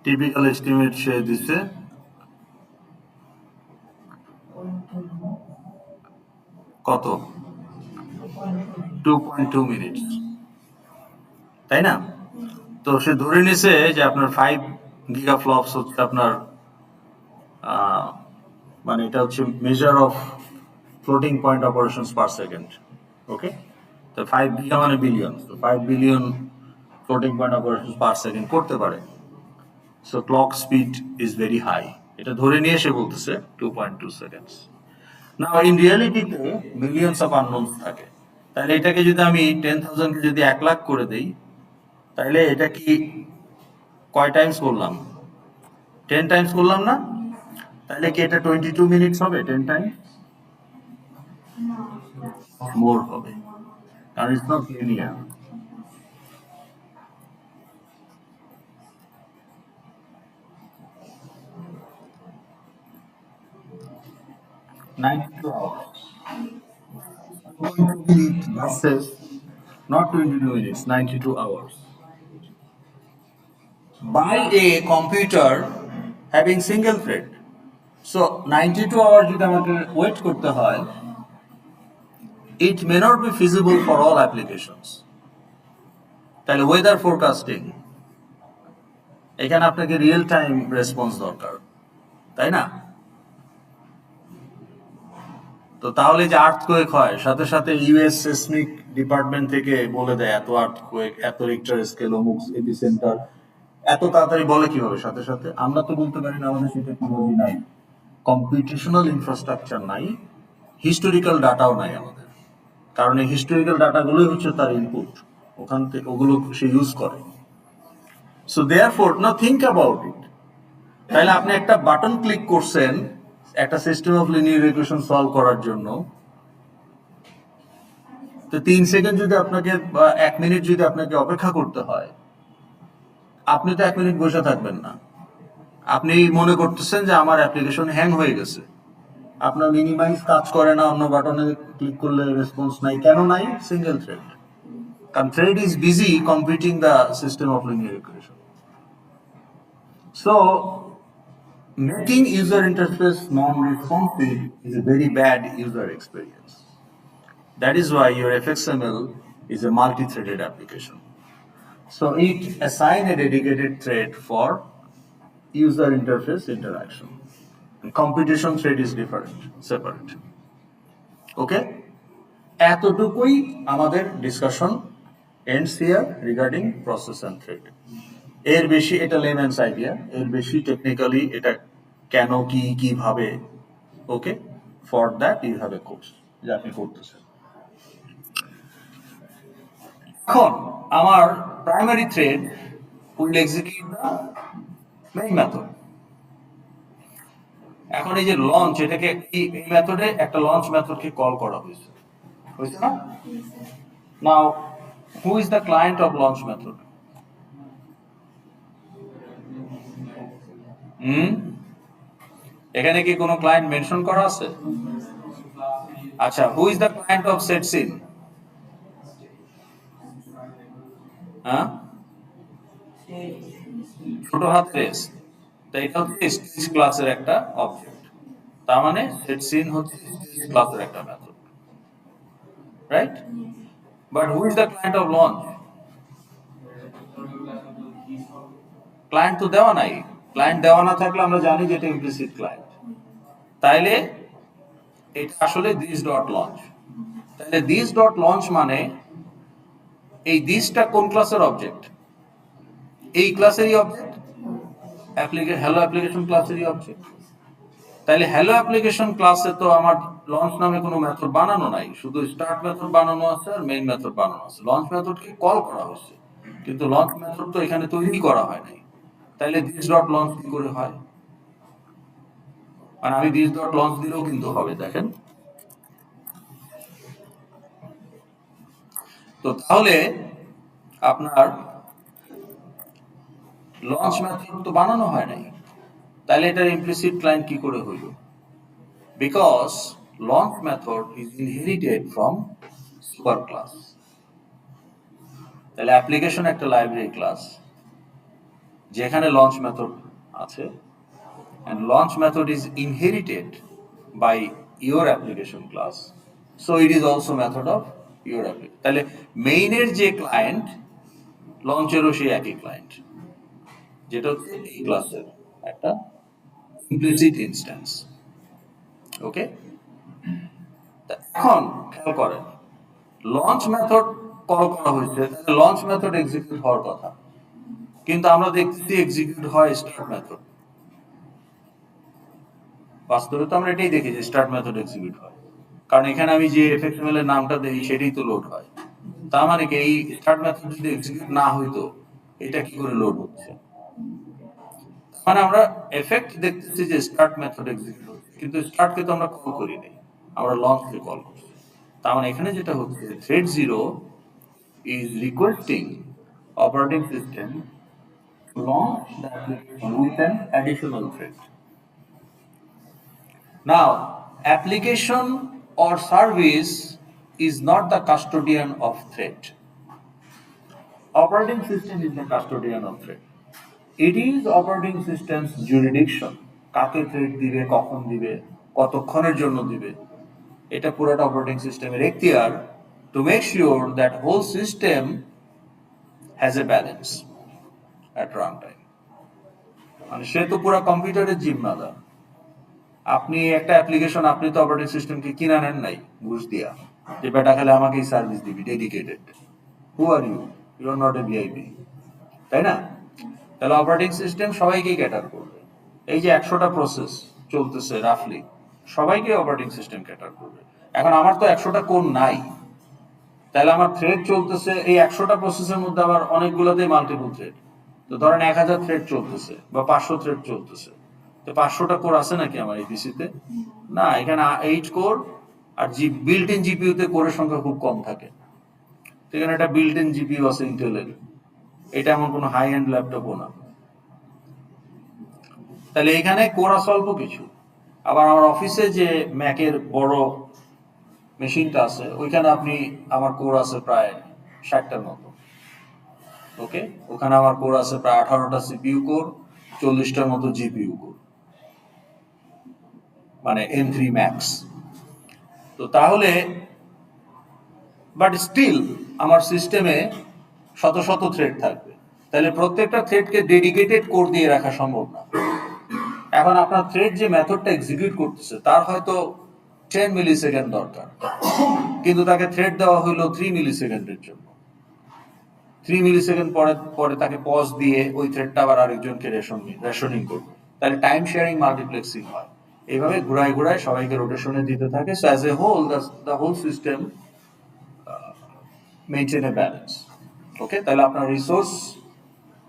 Typical estimate সে দিছে কত? 2.2 minute, তাই না? তো সে ধরে নিছে যে আপনার 5 গিগাফ্লপস হচ্ছে আপনার, মানে এটা হচ্ছে measure of floating point operations per second. Okay, তো 5 গিগা মানে বিলিয়ন, তো 5 billion floating point operations per second করতে পারে। So clock speed is very high, এটা ধরে নিয়ে সে বলতেছে 2.2 সেকেন্ডস। না, ইন রিয়ালিটিতে মিলিয়নস অফ আননোনস থাকে। তাহলে এটাকে যদি আমি 10,000কে যদি 1 লাখ করে দেই, তাহলে এটা কি কয় টাইমস করলাম? 10 টাইমস করলাম না? তাহলে কি এটা 22 মিনিটস হবে? 10 টাইম মোর হবে, কারণ it's not linear. Versus not 22 minutes, 92 hours. By a computer having single thread. So 92 hours যদি আমাকে ওয়েট করতে হয়, it may not be feasible for all applications. তাহলে ওয়েদার ফোরকাস্টিং, এখানে আপনাকে রিয়েল টাইম রেসপন্স দরকার, তাই না? তো তাহলে যে আর্থকোয়েক হয়, সাথে সাথে ইউএস সেসমিক ডিপার্টমেন্ট থেকে বলে দেয় এত আর্থকোয়েক, এত রিক্টার স্কেল, অমুক এপিসেন্টার, এত তাড়াতাড়ি বলে কিভাবে? সাথে সাথে আমরা তো বলতে পারি না, আমাদের সেই টেকনোলজি নাই, কম্পিউটেশনাল ইনফ্রাস্ট্রাকচার নাই, হিস্টোরিক্যাল ডাটাও নাই আমাদের। কারণ এই হিস্টোরিক্যাল ডাটাগুলোই হচ্ছে তার ইনপুট, ওখান থেকে ওগুলো সে ইউজ করে। So therefore now think about it. তাহলে আপনি একটা বাটন ক্লিক করছেন একটা system of linear equation solve করার জন্য, তো 3 সেকেন্ড যদি আপনাকে বা 1 মিনিট যদি আপনাকে অপেক্ষা করতে হয়, আপনি তো 1 মিনিট বসে থাকবেন না। আপনি মনে করতেছেন যে আমার অ্যাপ্লিকেশন হ্যাং হয়ে গেছে, আপনার মিনিমাইজ কাজ করে না, অন্য বাটনে ক্লিক করলে রেসপন্স নাই, কেন নাই? সিঙ্গেল থ্রেড, কারণ thread is busy competing the system of linear equation. So making user interface non-responsive is a very bad user experience. That is why your FXML is a multi-threaded application. So it assign a dedicated thread for user interface interaction. And computation thread is different, separate. Okay? এতটুকুই আমাদের discussion ends here regarding process and thread. এর বেশি এটা লেমেন্স idea, এর বেশি technically এটা কেন কি কিভাবে, okay, for that you have a course যে আপনি করতেছেন। এখন আমার primary thread will execute the main method. এখন এই যে লঞ্চ, এটাকে এই মেথডে একটা লঞ্চ মেথডকে কল করা হয়েছে, হয়েছে না? Now who is the client of launch method? এখানে কি কোনো ক্লায়েন্ট মেনশন করা আছে? আচ্ছা, who is the client of set scene? হ্যাঁ, ছোট হাত রেস, তো এটা হচ্ছে স্টেজ ক্লাসের একটা অবজেক্ট। তার মানে সেট সিন হচ্ছে স্টেজ ক্লাসের একটা method, right? But who is the client of launch? Client তো দেওয়া নাই। ক্লায়েন্ট দেওয়া না থাকলে আমরা জানি যে এটা ইমপ্লিসিট ক্লায়েন্ট। তাইলে এটা আসলে দিস ডট লঞ্চ। তাহলে দিস ডট লঞ্চ মানে এই দিসটা কোন ক্লাসের অবজেক্ট? এই ক্লাসেরই অবজেক্ট, হ্যালো অ্যাপ্লিকেশন ক্লাসেরই অবজেক্ট। তাহলে হ্যালো অ্যাপ্লিকেশন ক্লাসে তো আমার লঞ্চ নামে কোনো মেথড বানানো নাই, শুধু স্টার্ট মেথড বানানো আছে আর মেইন মেথড বানানো আছে। লঞ্চ মেথডকে কল করা হয়েছে, কিন্তু লঞ্চ মেথড তো এখানে তৈরি করা হয় নাই। তাহলে দিস ডট লঞ্চ কি করে হয়? মানে আমি দিস ডট লঞ্চ দিলেও কিন্তু হবে, দেখেন। তো তাহলে আপনার লঞ্চ মেথড তো বানানো হয় নাই, তাহলে এটার ইমপ্লিসিট ক্লায়েন্ট কি করে হইল? Because launch method is inherited from super class. তাহলে অ্যাপ্লিকেশন একটা লাইব্রেরি ক্লাস যেখানে লঞ্চ মেথড আছে, and launch method is inherited by your application class, so it is also method of your application. তাহলে মেইনের যে client, লঞ্চেরও সেই একই client, যেটা হচ্ছে এই ক্লাসের একটা ইমপ্লিসিট ইনস্ট্যান্স। ওকে, এখন খেয়াল করেন, লঞ্চ মেথড কল করা হয়েছে, তাহলে লঞ্চ মেথড এক্সিকিউট হওয়ার কথা, কিন্তু আমরা দেখছি এক্সিকিউট হয় স্টার্ট মেথড। বাস্তবে তো আমরা এটাই দেখি যে স্টার্ট মেথড এক্সিকিউট হয়, কারণ এখানে আমি যে এফএক্সএমএল এর নামটা দেই সেটাই তো লোড হয়। তার মানে কি এই স্টার্ট মেথড যদি এক্সিকিউট না হইতো এটা কি করে লোড হচ্ছে? মানে আমরা এফেক্ট দেখতেছি যে স্টার্ট মেথড এক্সিকিউট হচ্ছে, কিন্তু স্টার্টকে তো আমরা কল করি নাই, আমরা লঞ্চকে কল করছি। তার মানে এখানে যেটা হচ্ছে, thread 0 is requesting operating system to launch the application with an additional thread. Now, application or service is not the custodian of thread. Operating system is the custodian of thread. It is operating system's jurisdiction. কাকে thread দিবে, কখন দিবে, কতক্ষণের জন্য দিবে, এটা পুরোটা operating সিস্টেমের এখতিয়ার, to make sure that whole system has a balance at run time. মানে সে তো পুরো কম্পিউটারের জিম্মাদার। আপনি একটা অ্যাপ্লিকেশন, আপনি তো অপারেটিং সিস্টেমকে কিনা নেন নাই ঘুষ দিয়া যে বেটা খালি আমাকে এই সার্ভিস দিবি dedicated. Who are you? You are not a VIP, তাই না? তাহলে অপারেটিং সিস্টেম সবাইকেই ক্যাটার করবে। এই যে 100টা প্রসেস চলতেছে রাফলি, সবাইকে অপারেটিং সিস্টেম ক্যাটার করবে। এখন আমার তো 100টা কোর নাই, তাহলে আমার থ্রেড চলতেছে এই 100টা প্রসেসের মধ্যে আবার অনেকগুলোতেই মাল্টিপল থ্রেড। তো ধরেন 1000 থ্রেড চলতেছে বা 500 থ্রেড চলতেছে, তো 500টা কোর আছে নাকি আমার এই পিসিতে? না, এখানে 8 কোর আর বিল্ট ইন জিপিইউতে কোরের সংখ্যা খুব কম থাকে। এখানে একটা বিল্ট ইন জিপিইউ আছে ইন্টেলের, এটা এমন কোনো হাই এন্ড ল্যাপটপও না। তাহলে এখানে কোর আছে অল্প কিছু, আবার আমার অফিসে যে ম্যাকের বড় মেশিনটা আছে ওইখানে আমার কোর আছে প্রায় 60টার মতো। ওকে, ওখানে আমার কোর আছে প্রায় 18টা সিপিইউ কোর, 40টার মতো জিপিইউ কোর, মানে M3 ম্যাক্স। তো তাহলে বাট স্টিল আমার সিস্টেমে শত শত থ্রেড থাকবে, তাহলে প্রত্যেকটা থ্রেডকে ডেডিকেটেড কোর দিয়ে রাখা সম্ভব না। এখন আপনার থ্রেড যে মেথডটা এক্সিকিউট করতেছে তার হয়তো 10 মিলি সেকেন্ড দরকার, কিন্তু তাকে থ্রেড দেওয়া হলো 3 মিলি সেকেন্ডের জন্য। 3 মিলি সেকেন্ড পরে পরে তাকে পজ দিয়ে ওই থ্রেডটা আবার আরেকজনকে রেশনিং করবে, তাহলে টাইম শেয়ারিং মাল্টিপ্লেক্সিং হয়। এইভাবে ঘুরায় ঘুরায় সবাইকে রোটেশনে দিতে থাকে। So as a whole the whole system maintain a balance. Okay, তাহলে আপনার resource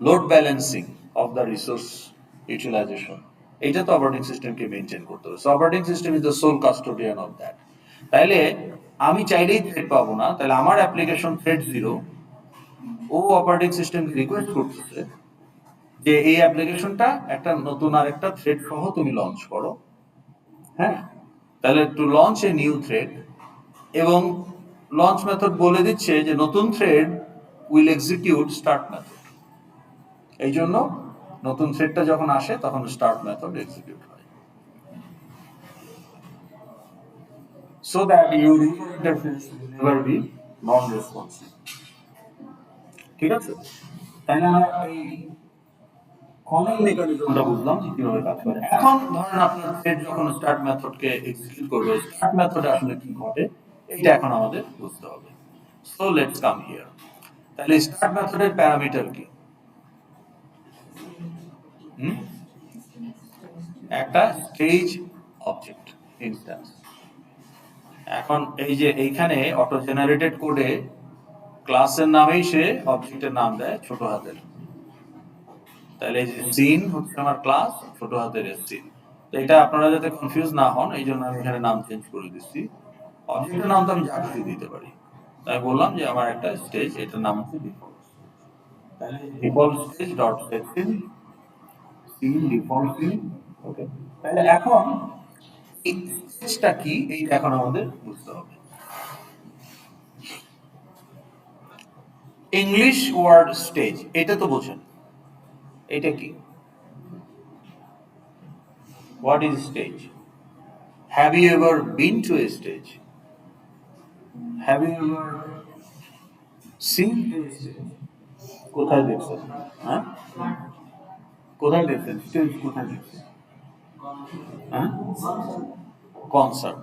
load balancing of the resource utilization, এইটা তো অপারেটিং সিস্টেমকে মেনটেন করতে হবে। So operating system is the sole custodian of that. তাইলে আমি চাইলেই থ্রেড পাবো না, তাহলে আমার অ্যাপ্লিকেশন থ্রেড জিরো, ও অপারেটিং সিস্টেমকে রিকোয়েস্ট করতেছে যে এই অ্যাপ্লিকেশনটা একটা নতুন আরেকটা থ্রেড সহ তুমি লঞ্চ করো। হ্যাঁ, তাহলে to launch a new thread, এবং লঞ্চ মেথড বলে দিচ্ছে যে নতুন thread will execute start method. এই জন্য নতুন থ্রেডটা যখন আসে তখন স্টার্ট মেথড এক্সিকিউট হয়, so that your interface will never be non responsive. ঠিক আছে, তাই না? এই কলিং মেকানিজমটা বুঝলাম যে কিভাবে কাজ করে। এখন ধরেন আপনার থ্রেড যখন স্টার্ট মেথডকে এক্সিকিউট করবে, স্টার্ট মেথডে আসলে কি ঘটে এইটা এখন আমাদের বুঝতে হবে। So let's come here. তাহলে স্টার্ট মেথডের প্যারামিটার কি? হুম, একটা স্টেজ অবজেক্ট ইনস্ট্যান্স। এখন এই যে এইখানে অটো জেনারেটেড কোডে ক্লাসের নামেই সে অবজেক্টের নাম দেয় ছোট হাতের। তাহলে এই যে সিন হচ্ছে আমার ক্লাস, ছোট হাতের সিন। তো এটা আপনারা যাতে কনফিউজ না হন এই জন্য আমি এখানে নাম চেঞ্জ করে দিচ্ছি। অবজেক্টের নাম তো আমি যা খুশি দিতে পারি, তাই বললাম যে আমার একটা স্টেজ, এটার নাম হচ্ছে ডিফল্ট। তাহলে default stage dot set scene, scene default scene. Okay, তাহলে এখন এই স্টেজটা কি এইটা এখন আমাদের বুঝতে হবে। ইংলিশ ওয়ার্ড স্টেজ, এটা তো বোঝেন, এটা কি? What is stage? Have you ever been to a stage? Have you ever seen a stage? কোথায় দেখছেন? হ্যাঁ, কোথায় দেখছেন স্টেজ? কোথায় দেখছেন? হ্যাঁ, কনসার্ট,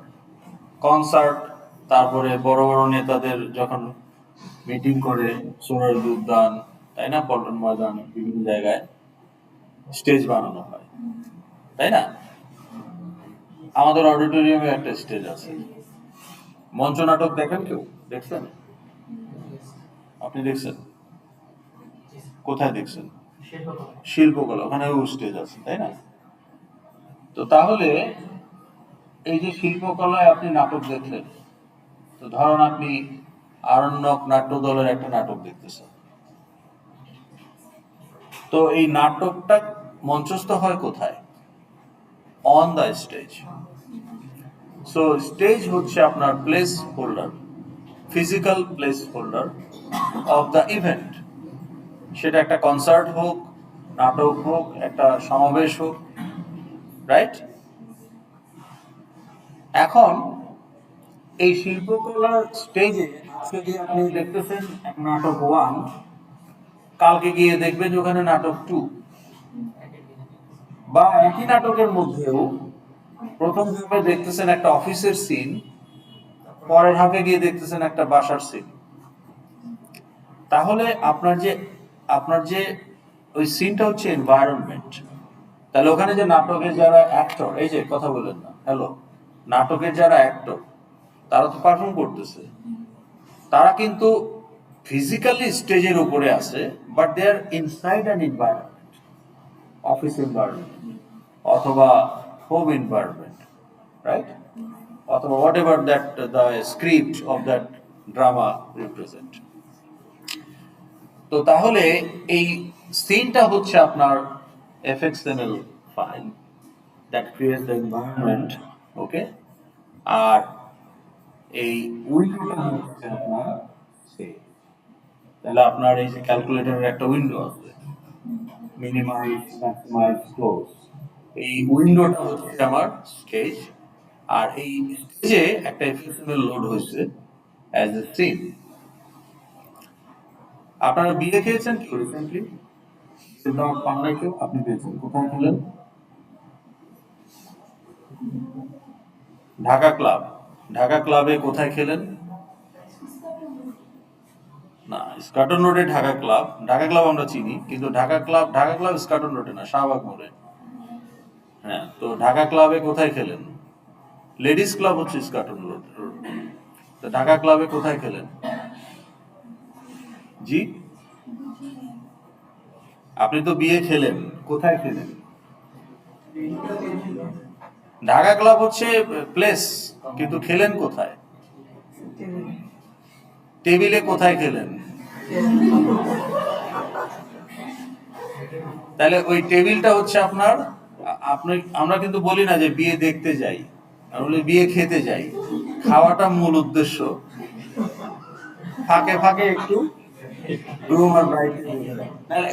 কনসার্ট, তারপরে বড় বড় নেতাদের যখন মিটিং করে, সোহরাওয়ার্দী উদ্যান, তাই না, পল্টন ময়দান, বিভিন্ন জায়গায় স্টেজ বানানো হয়, তাই না? আমাদের অডিটোরিয়ামে একটা স্টেজ আছে। মঞ্চ নাটক দেখেন কেউ? দেখছেন? আপনি দেখছেন? কোথায় দেখছেন? শিল্পকলা, ওখানেও স্টেজ আছে, তাই না? তো তাহলে এই যে শিল্পকলায় আপনি নাটক দেখলেন, তো ধরুন আপনি আরণ্যক নাট্য দলের একটা নাটক দেখতেছেন, তো এই নাটকটা মঞ্চস্থ হয় কোথায়? On the stage. So stage হচ্ছে আপনার place holder, physical place holder of the event. সেটা একটা কনসার্ট হোক, নাটক হোক, একটা সমাবেশ হোক, রাইট? এখন এই শিল্পকলার স্টেজে আজকে গিয়ে আপনি দেখতেছেন এক নাটক ওয়ান, কালকে গিয়ে দেখবেন যে ওখানে নাটক টু, বা একই নাটকের মধ্যেও প্রথম ধাপে দেখতেছেন একটা অফিসের সিন, পরের ধাপে গিয়ে দেখতেছেন একটা বাসার সিন। তাহলে আপনার যে ওই সিনটা হচ্ছে এনভায়রনমেন্ট। তাহলে ওখানে যে নাটকের যারা অ্যাক্টর, এই যে কথা বলেন না, হ্যালো, নাটকের যারা অ্যাক্টর তারা তো পারফর্ম করতেছে, তারা কিন্তু ফিজিক্যালি স্টেজের উপরে আছে, but they are inside an environment, office environment অথবা হোম এনভায়রনমেন্ট, রাইট? অথবা whatever that the script of that drama represent. তো তাহলে এই সিনটা হচ্ছে আপনার FXML file, that creates the environment, okay. আর এই উইন্ডোটা হচ্ছে আপনার save। তাহলে আপনার এই যে ক্যালকুলেটরের একটা উইন্ডো আছে, মিনিমাইজ, ম্যাক্সিমাইজ, ক্লোজ, এই উইন্ডোটা হচ্ছে আমার স্টেজ। আর এই স্টেজে একটা এফএক্সএমএল লোড হয়েছে অ্যাজ এ সিন। আপনারা বিয়ে খেয়েছেন কি রিসেন্টলি? সিদ্ধার্থ পান্ডায় কেউ? আপনি পেয়েছেন, কোথায় খেলেন? ঢাকা ক্লাব। ঢাকা ক্লাবে কোথায় খেলেন? না, স্কাটন রোডে ঢাকা ক্লাব। ঢাকা ক্লাব আমরা চিনি, কিন্তু ঢাকা ক্লাব স্কাটন রোডে না, শাহবাগ মোড়ে। হ্যাঁ, তো ঢাকা ক্লাবে কোথায় খেলেন? লেডিস ক্লাব হচ্ছে স্কাটন রোড। তো ঢাকা ক্লাবে কোথায় খেলেন? জি, আপনি তো বিয়ে খেলেন, কোথায় খেলেন? ঢাকা ক্লাব হচ্ছে প্লেস, কিন্তু খেলেন কোথায়? টেবিলে কোথায় খেলেন? তাহলে ওই টেবিলটা হচ্ছে আপনার, আপনি, আমরা কিন্তু বলি না যে বিয়ে দেখতে যাই, আমরা বলি বিয়ে খেতে যাই। খাওয়াটা মূল উদ্দেশ্য, ফাঁকে ফাঁকে একটু গ্রুম আর ব্রাইড।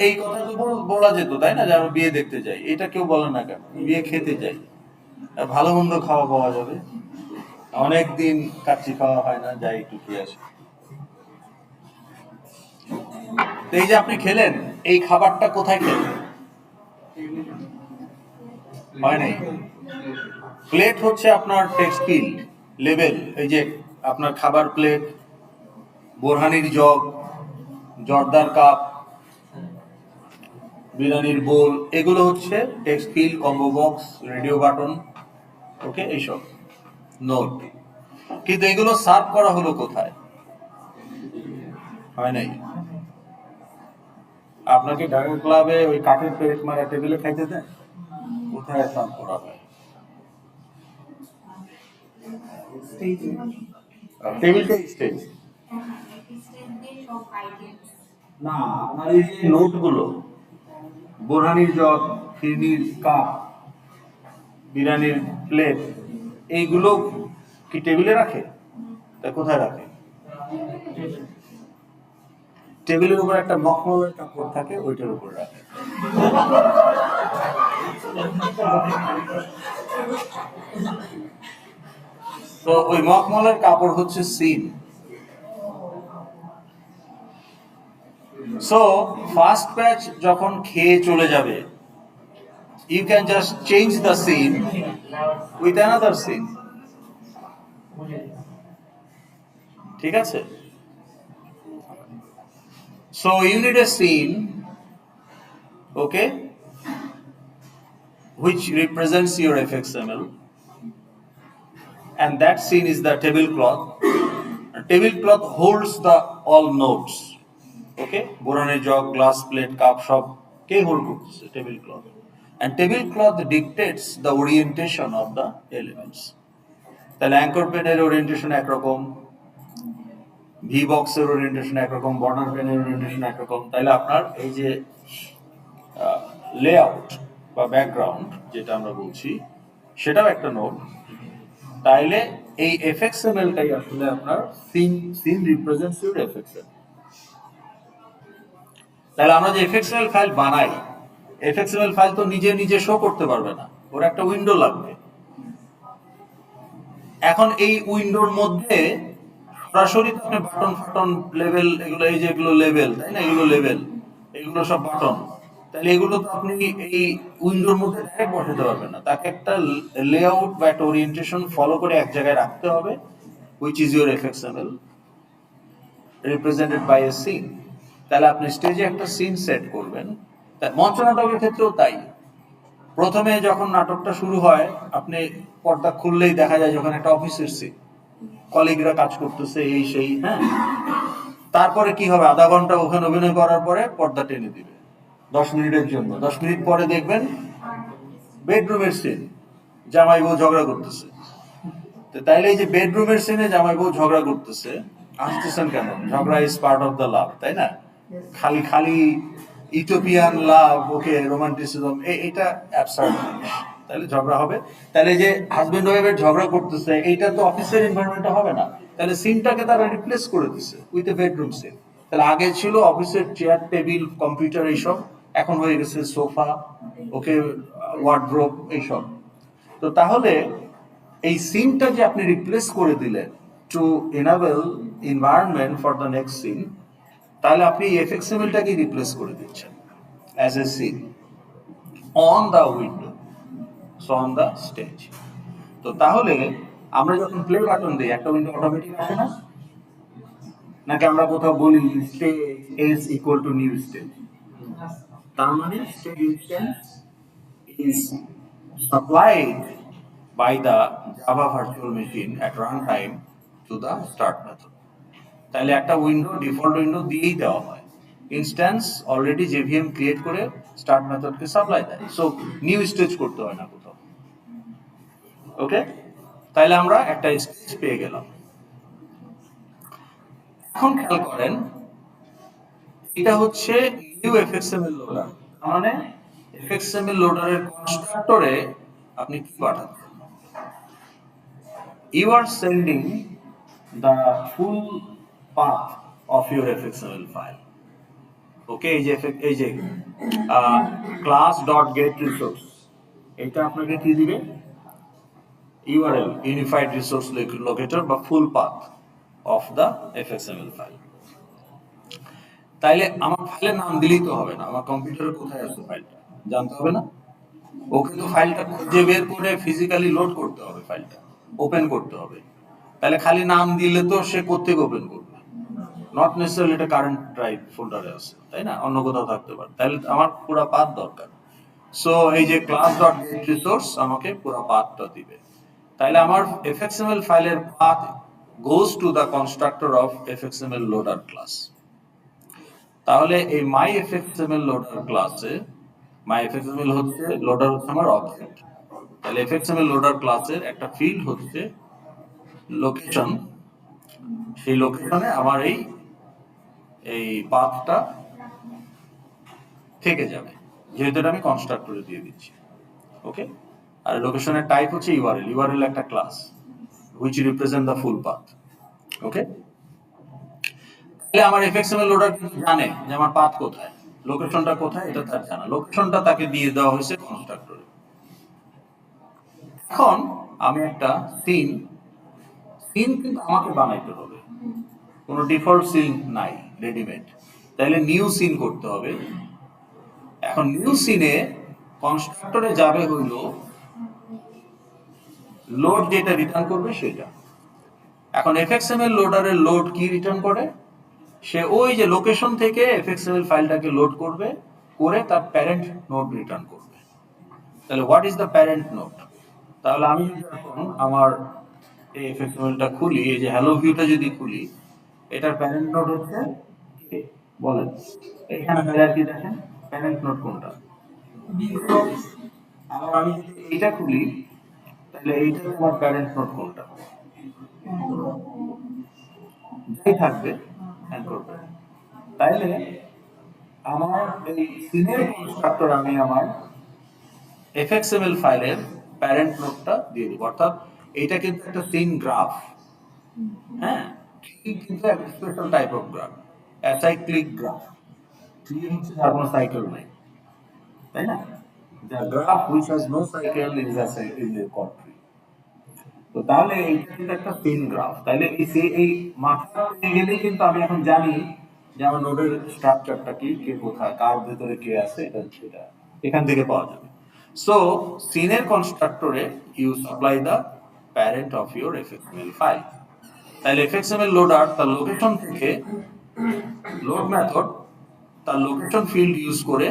এই কথা তো বলা যেত, তাই না, যে আমরা বিয়ে দেখতে যাই। এটা কেউ বলে না কেন? বিয়ে খেতে যাই, ভালো মন্দ খাওয়া পাওয়া যাবে। অনেকদিন কাচ্চি খাওয়া হয় না, যাই একটু খেয়ে আসি। তো এই যে আপনি খেলেন, এই খাবারটা কোথায় খেলেন? হয় নাই। প্লেট হচ্ছে আপনার টেক্সটিল লেভেল। এই যে আপনার খাবার প্লেট, বোরহানির জগ, জর্দার কাপ, বিরিয়ানির বোল, এগুলো হচ্ছে টেক্সটিল, কম্বো বক্স, রেডিও বাটন, ওকে, এইসব নোট। কিন্তু এগুলো সার্ভ করা হলো কোথায়? হয় নাই। আপনাকে ঢাকা ক্লাবে ওই কাঠের প্লেট মারা টেবিলে খাইতে দেয়? কোথায় সার্ভ করা হয়? টেবিলটা স্টেজ না, আপনার এই যে নোটগুলো, বোরহানির জগ, ফিরনির কাপ, বিরিয়ানির প্লেট, এইগুলো কি টেবিলে রাখে? তা কোথায় রাখে? টেবিলের উপর একটা মখমলের কাপড় থাকে, ওইটার উপর রাখে। তো ওই মখমলের কাপড় হচ্ছে সিন। সো ফার্স্ট ব্যাচ যখন খেয়ে চলে যাবে, you can just change the scene with another scene। ঠিক আছে? So you need a scene, okay, which represents your FXML, and that scene is the tablecloth. Tablecloth holds the all nodes, okay, বোরহানের jug, glass, plate, cup, সব কে hold করতেছে? tablecloth। and tablecloth dictates the orientation of the elements। তাহলে anchor পেনের orientation একরকম, V বক্সের orientation একরকম, border পেনের ওরিয়েন্টেশন একরকম। তাহলে আপনার এই যে লেআউট বা ব্যাকগ্রাউন্ড যেটা আমরা বলছি, সেটাও একটা নোড। তাইলে এই এফএক্সএমএলটাই আসলে আপনার সিন রিপ্রেজেন্টস ইউর এফএক্সএল। তাহলে আমরা যে এফএক্সএল ফাইল বানাই, এফএক্সএমএল ফাইল তো নিজে নিজে শো করতে পারবে না, ওর একটা উইন্ডো লাগবে। এখন এই উইন্ডোর মধ্যে সরাসরি আপনি বাটন ফাটন লেভেল, এগুলো, এই যে এগুলো লেভেল, তাই না, এগুলো লেভেল, এগুলো সব বাটন। তাহলে এগুলো তো আপনি এই উইন্ডোর মধ্যে ডাইরেক্ট বসাতে পারবেন না, তাকে একটা লেআউট বা একটা ওরিয়েন্টেশন ফলো করে এক জায়গায় রাখতে হবে, which is your FXML represented by a scene. তাহলে আপনি স্টেজে একটা সিন সেট করবেন। মঞ্চ নাটকের ক্ষেত্রেও তাই। প্রথমে যখন নাটকটা শুরু হয়, আপনি পর্দা খুললেই দেখা যায় যখন একটা অফিসের সিন, কলিগরা কাজ করতেছে, এই সেই, হ্যাঁ। তারপরে কি হবে? আধা ঘন্টা ওখানে অভিনয় করার পরে পর্দা টেনে দিবে 10 মিনিটের জন্য। 10 মিনিট পরে দেখবেন বেডরুমের সিন, জামাই বউ ঝগড়া করতেছে। তো তাইলে এই যে বেডরুমের সিনে জামাই বউ ঝগড়া করতেছে, আসতেছেন কেন? ঝগড়া ইজ পার্ট অফ দ্য লাভ, তাই না? খালি খালি ইউটোপিয়ান লাভ, ওকে, রোমান্টিসিজম, এটা অ্যাবসার্ড জিনিস। তাহলে ঝগড়া হবে। তাহলে যে হাজবেন্ড ওয়াইফের ঝগড়া করতেছে এইটা তো অফিসের এনভায়রনমেন্টে হবে না। তাহলে সিনটাকে তারা রিপ্লেস করে দিছে উইথ এ বেডরুম সিন। তাহলে আগে ছিল অফিসের চেয়ার টেবিল কম্পিউটার এইসব, এখন হয়ে গেছে সোফা, ওকে, ওয়ার্ড্রোব এইসব। তো তাহলে এই সিনটা যে আপনি রিপ্লেস করে দিলেন to enable environment for the next scene, তাহলে আপনি এফএক্সএমএলটাকে রিপ্লেস করে দিচ্ছেন as a scene on the window, so on the stage. তো তাহলে আমরা যখন প্লে বাটন দিই একটা উইন্ডো অটোমেটিক আসে না, নাকি আমরা কোথাও বলি stage is equal to new stage? তার মানে stage instance is supplied by the Java virtual machine at runtime to the start method. তাহলে একটা উইন্ডো ডিফল্ট উইন্ডো দিয়েই দেওয়া হয়, ইনস্ট্যান্স অলরেডি জেভিএম ক্রিয়েট করে স্টার্ট মেথডকে সাপ্লাই দেয়, সো নিউ স্টেজ করতে হয় না কোথাও। ওকে, তাহলে আমরা একটা স্টেজ পেয়ে গেলাম। এখন খেয়াল করেন, এটা হচ্ছে নিউ এফএক্সএমএল লোডার। মানে এফএক্সএমএল লোডারের কনস্ট্রাক্টরে আপনি কি পাঠাচ্ছেন? You are sending the full path of your fxml file. Okay, এই যে class dot get resource, এটা আপনাকে কি দিবে? URL, unified resource locator বা full path of the fxml file. তাইলে আমার ফাইলের নাম দিলেই তো হবে না, আমার কম্পিউটারে কোথায় আছে ফাইলটা জানতে হবে না? ওকে তো ফাইলটা খুঁজে বের করে ফিজিক্যালি লোড করতে হবে, ফাইলটা ওপেন করতে হবে। তাহলে খালি নাম দিলে তো সে কোত্থেকে ওপেন করবে? নট নেসেসারিলি এটা কারেন্ট ড্রাইভ ফোল্ডারে আছে, তাই না, অন্য কোথাও থাকতে পারে। তাহলে আমার পুরো পাথ দরকার। সো এই যে ক্লাস ডট গেট রিসোর্স আমাকে পুরো পাথটা দিবে। তাহলে আমার এফএক্সএমএল ফাইলের path goes to the constructor of FXML loader class. তাহলে এই মাই এফএক্সএমএল লোডার ক্লাসে, মাই এফএক্সএমএল হচ্ছে লোডার, হচ্ছে আমার অবজেক্ট। তাহলে এফএক্সএমএল লোডার ক্লাসের একটা ফিল্ড হচ্ছে লোকেশন, সেই লোকেশনে আমার এই পাথটা থেকে যাবে, যেহেতু এটা আমি কনস্ট্রাক্টরে দিয়ে দিচ্ছি। ওকে, আর লোকেশনের টাইপ হচ্ছে ইউআরএল। ইউআরএল একটা class which represent the full path. Okay, তাহলে আমার এফএক্সএমএল লোডার কিন্তু জানে যে আমার পাথ কোথায়, লোকেশনটা কোথায়, এটা তার জানা। লোকেশনটা তাকে দিয়ে দেওয়া হয়েছে কনস্ট্রাক্টরে। এখন আমি একটা সিন কিন্তু আমাকে বানাইতে হবে, কোনো ডিফল্ট সিন নাই রেডিমেড, তাহলে নিউ সিন করতে হবে। এখন নিউ সিনে কনস্ট্রাক্টরে যাবে হইল লোড, যেটা রিটার্ন করবে সেটা। এখন এফএক্সএমএল লোডারের লোড কি রিটার্ন করে? সে ওই যে লোকেশন থেকে এফএক্সএমএল ফাইলটাকে লোড করবে, করে তার প্যারেন্ট নোড রিটার্ন করবে। তাহলে what is the parent node? তাহলে আমি এখন আমার এই এফএক্সএমএলটা খুলি, এই যে হ্যালো ভিউটা যদি খুলি, এটার প্যারেন্ট নোড হচ্ছে কে? বলেন, এখানে হায়ারার্কি দেখেন, প্যারেন্ট নোড কোনটা? আবার আমি যদি এইটা খুলি, তাহলে এইটা তোমার প্যারেন্ট নোড কোনটা? যাই থাকবে অ্যাঙ্কর প্যারেন্ট। তাইলে আমার এই সিনের কনস্ট্রাক্টর আমি আমার এফএক্সএমএল ফাইলের প্যারেন্ট নোডটা দিয়ে দিব। অর্থাৎ এইটা কিন্তু একটা সিন গ্রাফ। হ্যাঁ, ট্রি কিন্তু একটা special type of graph, acyclic graph. Tree হচ্ছে যার কোনো সাইকেল নাই, তাই না? The graph which has no cycle is a called tree. তো তাহলে এইটা কিন্তু একটা সিন গ্রাফ। তাহলে এই মাথা পেয়ে গেলেই কিন্তু আমি এখন জানি যে আমার নোডের স্ট্রাকচারটা কি, কে কোথায়, কার ভেতরে কে আছে, এটা এখান থেকে পাওয়া যাবে। সো সিনের কনস্ট্রাক্টরে you supply the parent of your FXML file. তাহলে এফএক্সএমএল লোডার তার লোকেশন থেকে লোড মেথড তার লোকেশন ফিল্ড ইউজ করে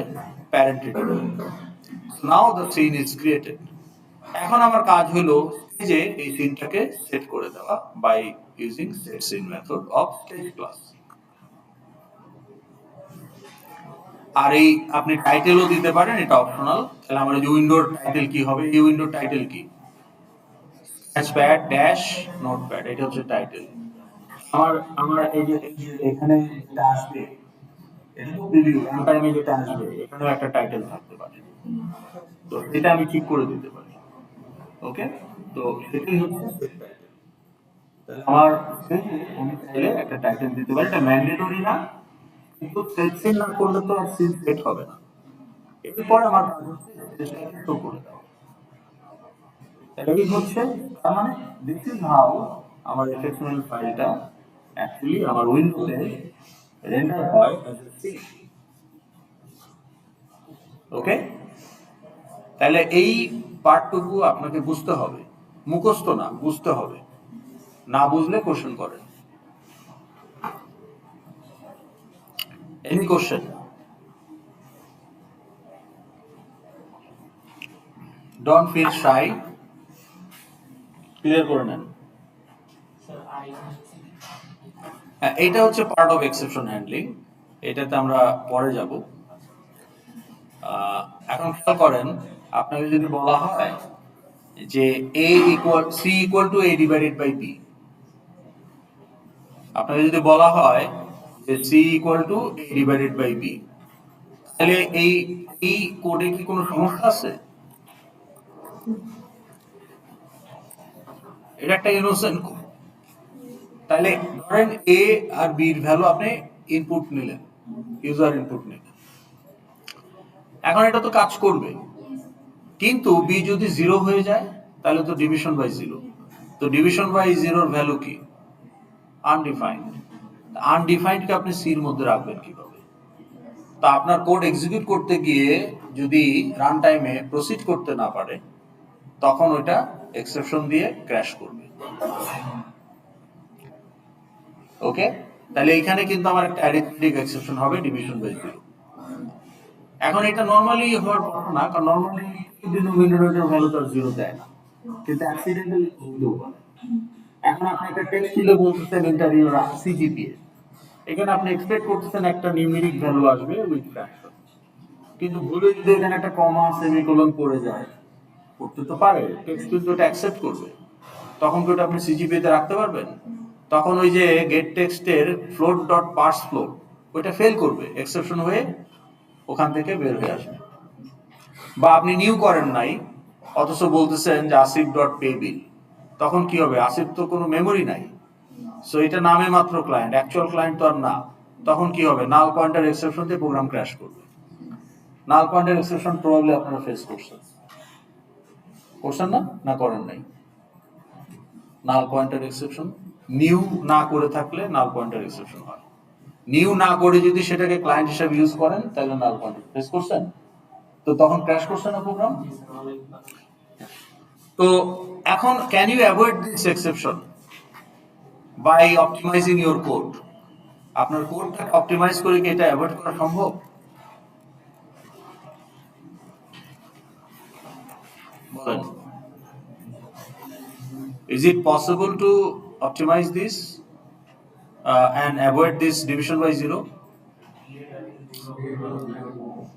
parent return. Now the scene is created. এখন আমার কাজ হলো যে এই সিনটাকে সেট করে দেওয়া by using set scene method of stage class. আর এই আপনি টাইটেলও দিতে পারেন, এটা অপশনাল। তাহলে আমার যে উইন্ডোর টাইটেল কি হবে? এই উইন্ডোর টাইটেল কি? স্কেচপ্যাড ড্যাশ নোটপ্যাড, এটা হচ্ছে টাইটেল। আমার আমার এই যে এখানে যেটা আসবে, এটা তো প্রিভিউ, রান টাইমে যেটা আসবে এখানেও একটা টাইটেল থাকতে পারে, তো এটা আমি ঠিক করে দিতে পারি। ওকে, তো এটাই হচ্ছে সেট টাইটেল। আমার আমি চাইলে একটা টাইটেল দিতে পারি, এটা ম্যান্ডেটরি না, কিন্তু সেট সিন না করলে তো আর সিন সেট হবে না। এরপর আমার কাজ হচ্ছে সেটাকে শো করে দেওয়া। তাহলে এই হচ্ছে, তার মানে দিস ইজ হাউ আমার এফএক্সএমএল ফাইলটা অ্যাকচুয়ালি আমার উইন্ডোতে রেন্ডার হয় অ্যাজ এ সিন। ওকে, তাহলে এই পার্টটুকু আপনাকে বুঝতে হবে, মুখস্থ না, বুঝতে হবে। না বুঝলে কোশ্চেন করেন। Any question? Don't feel shy, clear করে নেন। হ্যাঁ, এইটা হচ্ছে পার্ট অফ এক্সেপশন হ্যান্ডলিং, এটাতে আমরা পরে যাব। এখন খেয়াল করেন, আপনাকে যদি বলা হয় যে C = A divided by B, আপনাকে যদি বলা হয় যে C = A divided by B, তাহলে এই এই কোডে কি কোনো সমস্যা আছে? এটা একটা ইনোসেন্ট কোড। তাহলে ধরেন A আর B এর ভ্যালু আপনি ইনপুট নিলেন, ইউজার ইনপুট নিলেন, এখন এটা তো কাজ করবে, কিন্তু B যদি 0 হয়ে যায় তাহলে তো ডিভিশন বাই 0। তো ডিভিশন বাই 0 এর ভ্যালু কি? আনডিফাইন্ড। আনডিফাইন্ডকে আপনি সির মধ্যে রাখবেন কিভাবে? তা আপনার কোড এক্সিকিউট করতে গিয়ে যদি রান টাইমে প্রসিড করতে না পারে, তখন ওইটা এক্সেপশন দিয়ে ক্র্যাশ করবে। ওকে, তাহলে এখানে কিন্তু আমার একটা অ্যারিথমেটিক এক্সেপশন হবে ডিভিশন বাই 0। এখন এটা নরমালি হওয়ার কথা না, কারণ নরমালি ডিনোমিনেটরের ভ্যালু তার 0 দেয় না, কিন্তু অ্যাক্সিডেন্টালি হলেও পারে। এখন আপনি একটা টেক্সট দিলে বলতেছেন ইন্টারিয়র সিজিপিএ, এখানে আপনি এক্সপেক্ট করতেছেন একটা নিউমেরিক ভ্যালু আসবে উইথ ফ্র্যাকশন, কিন্তু ভুলে যদি এখানে একটা কমা সেমিকোলন পড়ে যায়, করতে তো পারে, টেক্সট কিন্তু এটা অ্যাকসেপ্ট করবে, তখন কি ওটা আপনি সিজিপিএ তে রাখতে পারবেন? তখন ওই যে গেট টেক্সটের ফ্লোট ডট পার্স ফ্লোট ওইটা ফেল করবে, এক্সেপশন হয়ে ওখান থেকে বের হয়ে আসবে। বা আপনি নিউ করেন নাই, অথচ বলতেছেন যে আসিফ ডট পে বিল, তখন কি হবে? আসিফ তো কোনো মেমোরি নাই, সো এটা নামে মাত্র ক্লায়েন্ট, অ্যাকচুয়াল ক্লায়েন্ট তো আর না। তখন কি হবে? নাল পয়েন্টার এক্সেপশন দিয়ে প্রোগ্রাম ক্র্যাশ করবে। নাল পয়েন্টার এক্সেপশন প্রবাবলি আপনারা ফেস করছেন, করছেন না? না করেন নাই? নাল পয়েন্টার এক্সেপশন নিউ না করে থাকলে নাল পয়েন্টার এক্সেপশন হয়। নিউ না করে যদি সেটাকে ক্লায়েন্ট হিসেবে ইউজ করেন তাহলে নাল পয়েন্টার ফেস করছেন, তো তখন ক্র্যাশ করছে না প্রোগ্রাম। তো এখন can you avoid this exception by optimizing your code? আপনার কোডটাকে অপটিমাইজ করে কি এটা অ্যাভয়েড করা সম্ভব? বলেন, is it possible to optimize this and avoid this division by 0?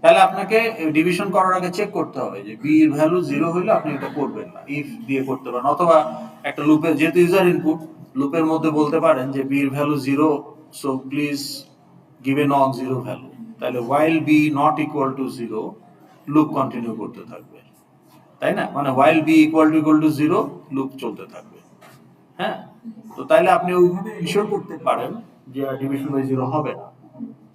তাহলে আপনাকে ডিভিশন করার আগে চেক করতে হবে যে বি এর ভ্যালু 0 হইলে আপনি এটা করবেন না, ইফ দিয়ে করতে পারেন, অথবা একটা লুপের, যেহেতু ইউজার ইনপুট, লুপের মধ্যে বলতে পারেন যে বি এর value 0, so please give a non zero value. তাহলে while b not equal to 0 loop continue করতে থাকবে, তাই না? মানে while b equal to 0 loop চলতে থাকবে। হ্যাঁ, তো তাইলে আপনি ওইভাবে ইনশিওর করতে পারেন যে ডিভিশন বাই 0 হবে না।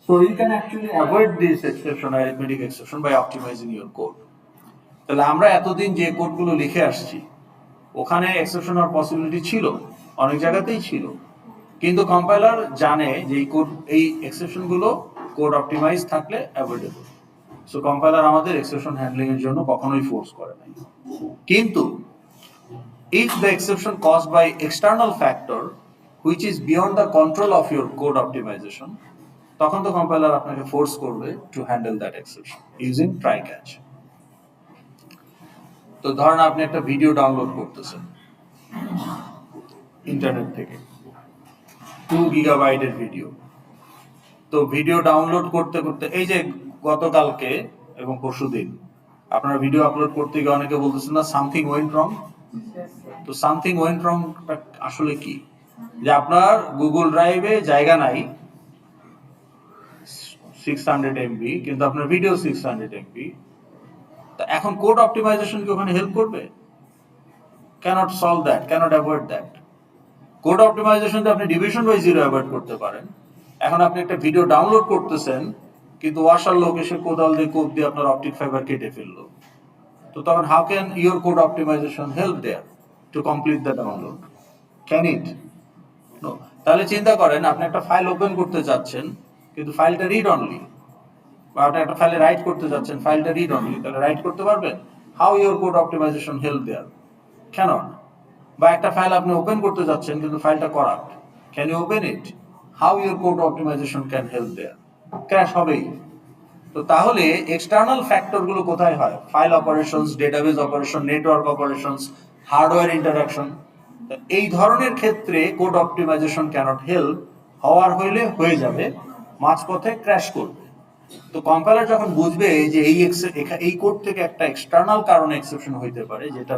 So you can actually avoid this exception, arithmetic exception, by optimizing your code. তাহলে আমরা এতদিন যে কোডগুলো লিখে আসছি ওখানে এক্সেপশন হওয়ার পসিবিলিটি ছিল, অনেক জায়গাতেই ছিল, কিন্তু কম্পাইলার জানে যে এই কোড, এই এক্সেপশন গুলো কোড অপটিমাইজ থাকলে অ্যাভয়েডেবল। সো কম্পাইলার আমাদের এক্সেপশন হ্যান্ডলিং এর জন্য কখনোই ফোর্স করে নাই। কিন্তু if the exception caused by external factor which is beyond the control of your code optimization, তখন তো কম্পাইলার আপনাকে ফোর্স করবে to handle that exception using try catch. তো ধরেন আপনি একটা ভিডিও ডাউনলোড করতেছেন ইন্টারনেট থেকে, 2 গিগাবাইটের ভিডিও। তো ভিডিও ডাউনলোড করতে করতে, এই যে গতকালকে এবং পরশুদিন আপনারা ভিডিও আপলোড করতে গিয়ে অনেকে বলতেছেন না সামথিং ওয়েন্ট রং। তো সামথিং ওয়েন্ট রং আসলে কি? যে আপনার গুগল ড্রাইভে জায়গা নাই 600 MB, কিন্তু আপনার ভিডিও 600 MB। তা এখন কোড অপটিমাইজেশন কি ওখানে হেল্প করবে? cannot solve that, cannot avoid that. Code অপটিমাইজেশনটা আপনি ডিভিশন বাই জিরো অ্যাভয়েড করতে পারেন। এখন আপনি একটা ভিডিও ডাউনলোড করতেছেন, কিন্তু ওয়াসার লোক এসে কোদাল দিয়ে কোপ দিয়ে আপনার অপটিক ফাইবার কেটে ফেললো, তো তখন how can your code optimization help there to complete the download? Can it? No. তাহলে চিন্তা করেন, আপনি একটা ফাইল ওপেন করতে চাচ্ছেন, কিন্তু ফাইলটা রিড অনলি, বা আপনি একটা ফাইলে রাইট করতে যাচ্ছেন, ফাইলটা রিড অনলি, তাহলে রাইট করতে পারবেন? How your code optimization help there? Can't. বা একটা ফাইল আপনি ওপেন করতে যাচ্ছেন, কিন্তু ফাইলটা corrupt, can you open it? How your code optimization can help there? Crash হবেই। তো তাহলে এক্সটার্নাল ফ্যাক্টর গুলো কোথায় হয়? File operations, database operation, network operations, hardware interaction. এই ধরনের ক্ষেত্রে কোড অপটিমাইজেশন ক্যানট হেল্প। হওয়ার হইলে হয়ে যাবে, মাঝপথে ক্র্যাশ করবে। তো কম্পাইলার যখন বুঝবে যে এই কোড থেকে একটা এক্সটার্নাল কারণে এক্সেপশন হইতে পারে, যেটা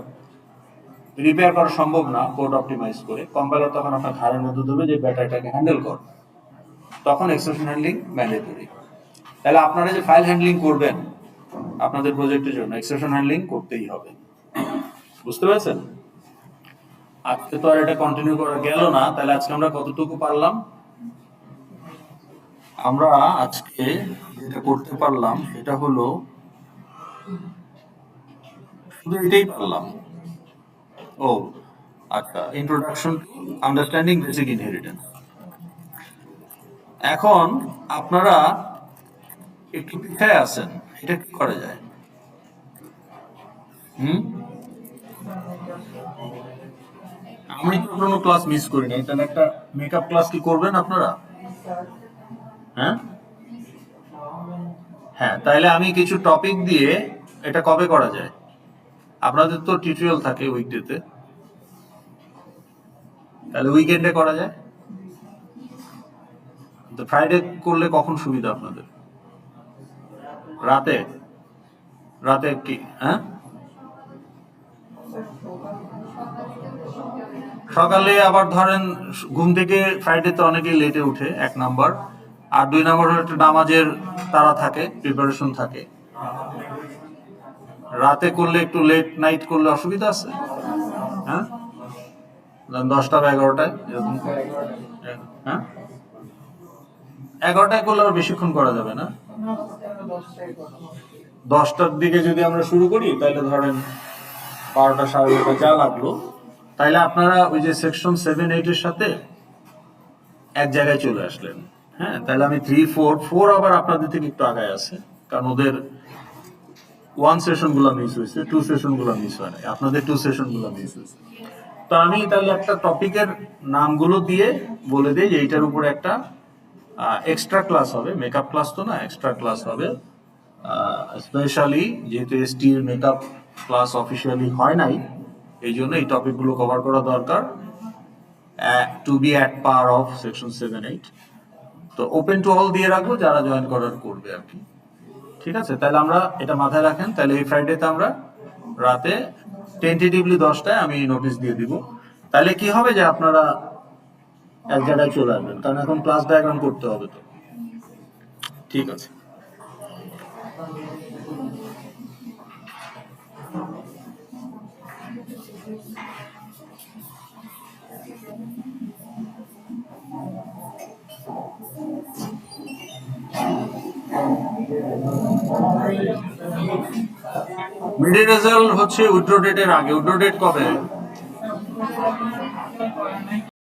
রিপেয়ার করা সম্ভব না কোড অপটিমাইজ করে, কম্পাইলার তখন আপনার ঘাড়ের মধ্যে দেবে যে ব্যাটাটাকে হ্যান্ডেল কর। তখন এক্সেপশন হ্যান্ডলিং ম্যান্ডেটরি। তাহলে আপনারা যে ফাইল হ্যান্ডলিং করবেন আপনাদের প্রজেক্টের জন্য, এক্সেপশন হ্যান্ডলিং করতেই হবে। বুঝতে পেরেছেন? আজকে তো আর এটা কন্টিনিউ করা গেল না, তাহলে আজকে আমরা কতটুকু পারলাম? আমরা আজকে যেটা করতে পারলাম সেটা হলো শুধু এটাই পারলাম। ও আচ্ছা, introduction to understanding basic inheritance. এখন আপনারা একটু পিছায় আছেন, এটা কি করা যায়? আমি তো কোনো ক্লাস মিস করি না, তাহলে একটা মেকআপ ক্লাস কি করবেন আপনারা? হ্যাঁ হ্যাঁ, তাইলে আমি কিছু টপিক দিয়ে এটা কবে করা যায়? আপনাদের তো টিউটোরিয়াল থাকে উইকডেতে, তাহলে উইকেন্ডে করা যায়। তো ফ্রাইডে করলে কখন সুবিধা আপনাদের? রাতে? রাতে কি? হ্যাঁ, সকালে আবার ধরেন ঘুম থেকে ফ্রাইডে তো অনেকেই লেটে উঠে, এক নাম্বার। আর দুই নাম্বার হলো একটা নামাজের তারা থাকে, প্রিপারেশন থাকে। রাতে করলে একটু লেট নাইট করলে অসুবিধা আছে? হ্যাঁ, 10টা বা 11টায় এরকম। হ্যাঁ, 11টায় করলে আর বেশিক্ষণ করা যাবে না। 10টার দিকে যদি আমরা শুরু করি তাহলে ধরেন 12টা 12:30 যা লাগলো, তাইলে আপনারা ওই যে সেকশন 7-8 এর সাথে এক জায়গায় চলে আসলেন। হ্যাঁ, তাহলে আমি 3-4 আবার আপনাদের থেকে একটু আগায় আছে, কারণ ওদের 1 সেশন গুলো মিস হয়েছে, 2 সেশন গুলো মিস হয় নাই, আপনাদের 2 সেশন গুলো মিস হয়েছে। তো আমি তাহলে একটা টপিকের নামগুলো দিয়ে বলে দিই যে এইটার উপরে একটা এক্সট্রা ক্লাস হবে, মেকআপ ক্লাস তো না, এক্সট্রা ক্লাস হবে। স্পেশালি যেহেতু এসটি এর মেকআপ ক্লাস অফিসিয়ালি হয় নাই, এই জন্য এই টপিকগুলো কভার করা দরকার to be at par of section 7-8। তো ওপেন টু অল দিয়ে রাখবো, যারা জয়েন করার করবে আর কি। ঠিক আছে, তাহলে আমরা এটা মাথায় রাখেন। তাহলে এই ফ্রাইডেতে আমরা রাতে টেন্টেটিভলি 10টায় আমি নোটিশ দিয়ে দিব। তাহলে কি হবে যে আপনারা এক জায়গায় চলে আসবেন, কারণ এখন ক্লাস ডায়াগ্রাম করতে হবে। তো ঠিক আছে। মিডের রেজাল্ট হচ্ছে উইথড্র ডেটের আগে। উইথড্র ডেট কবে?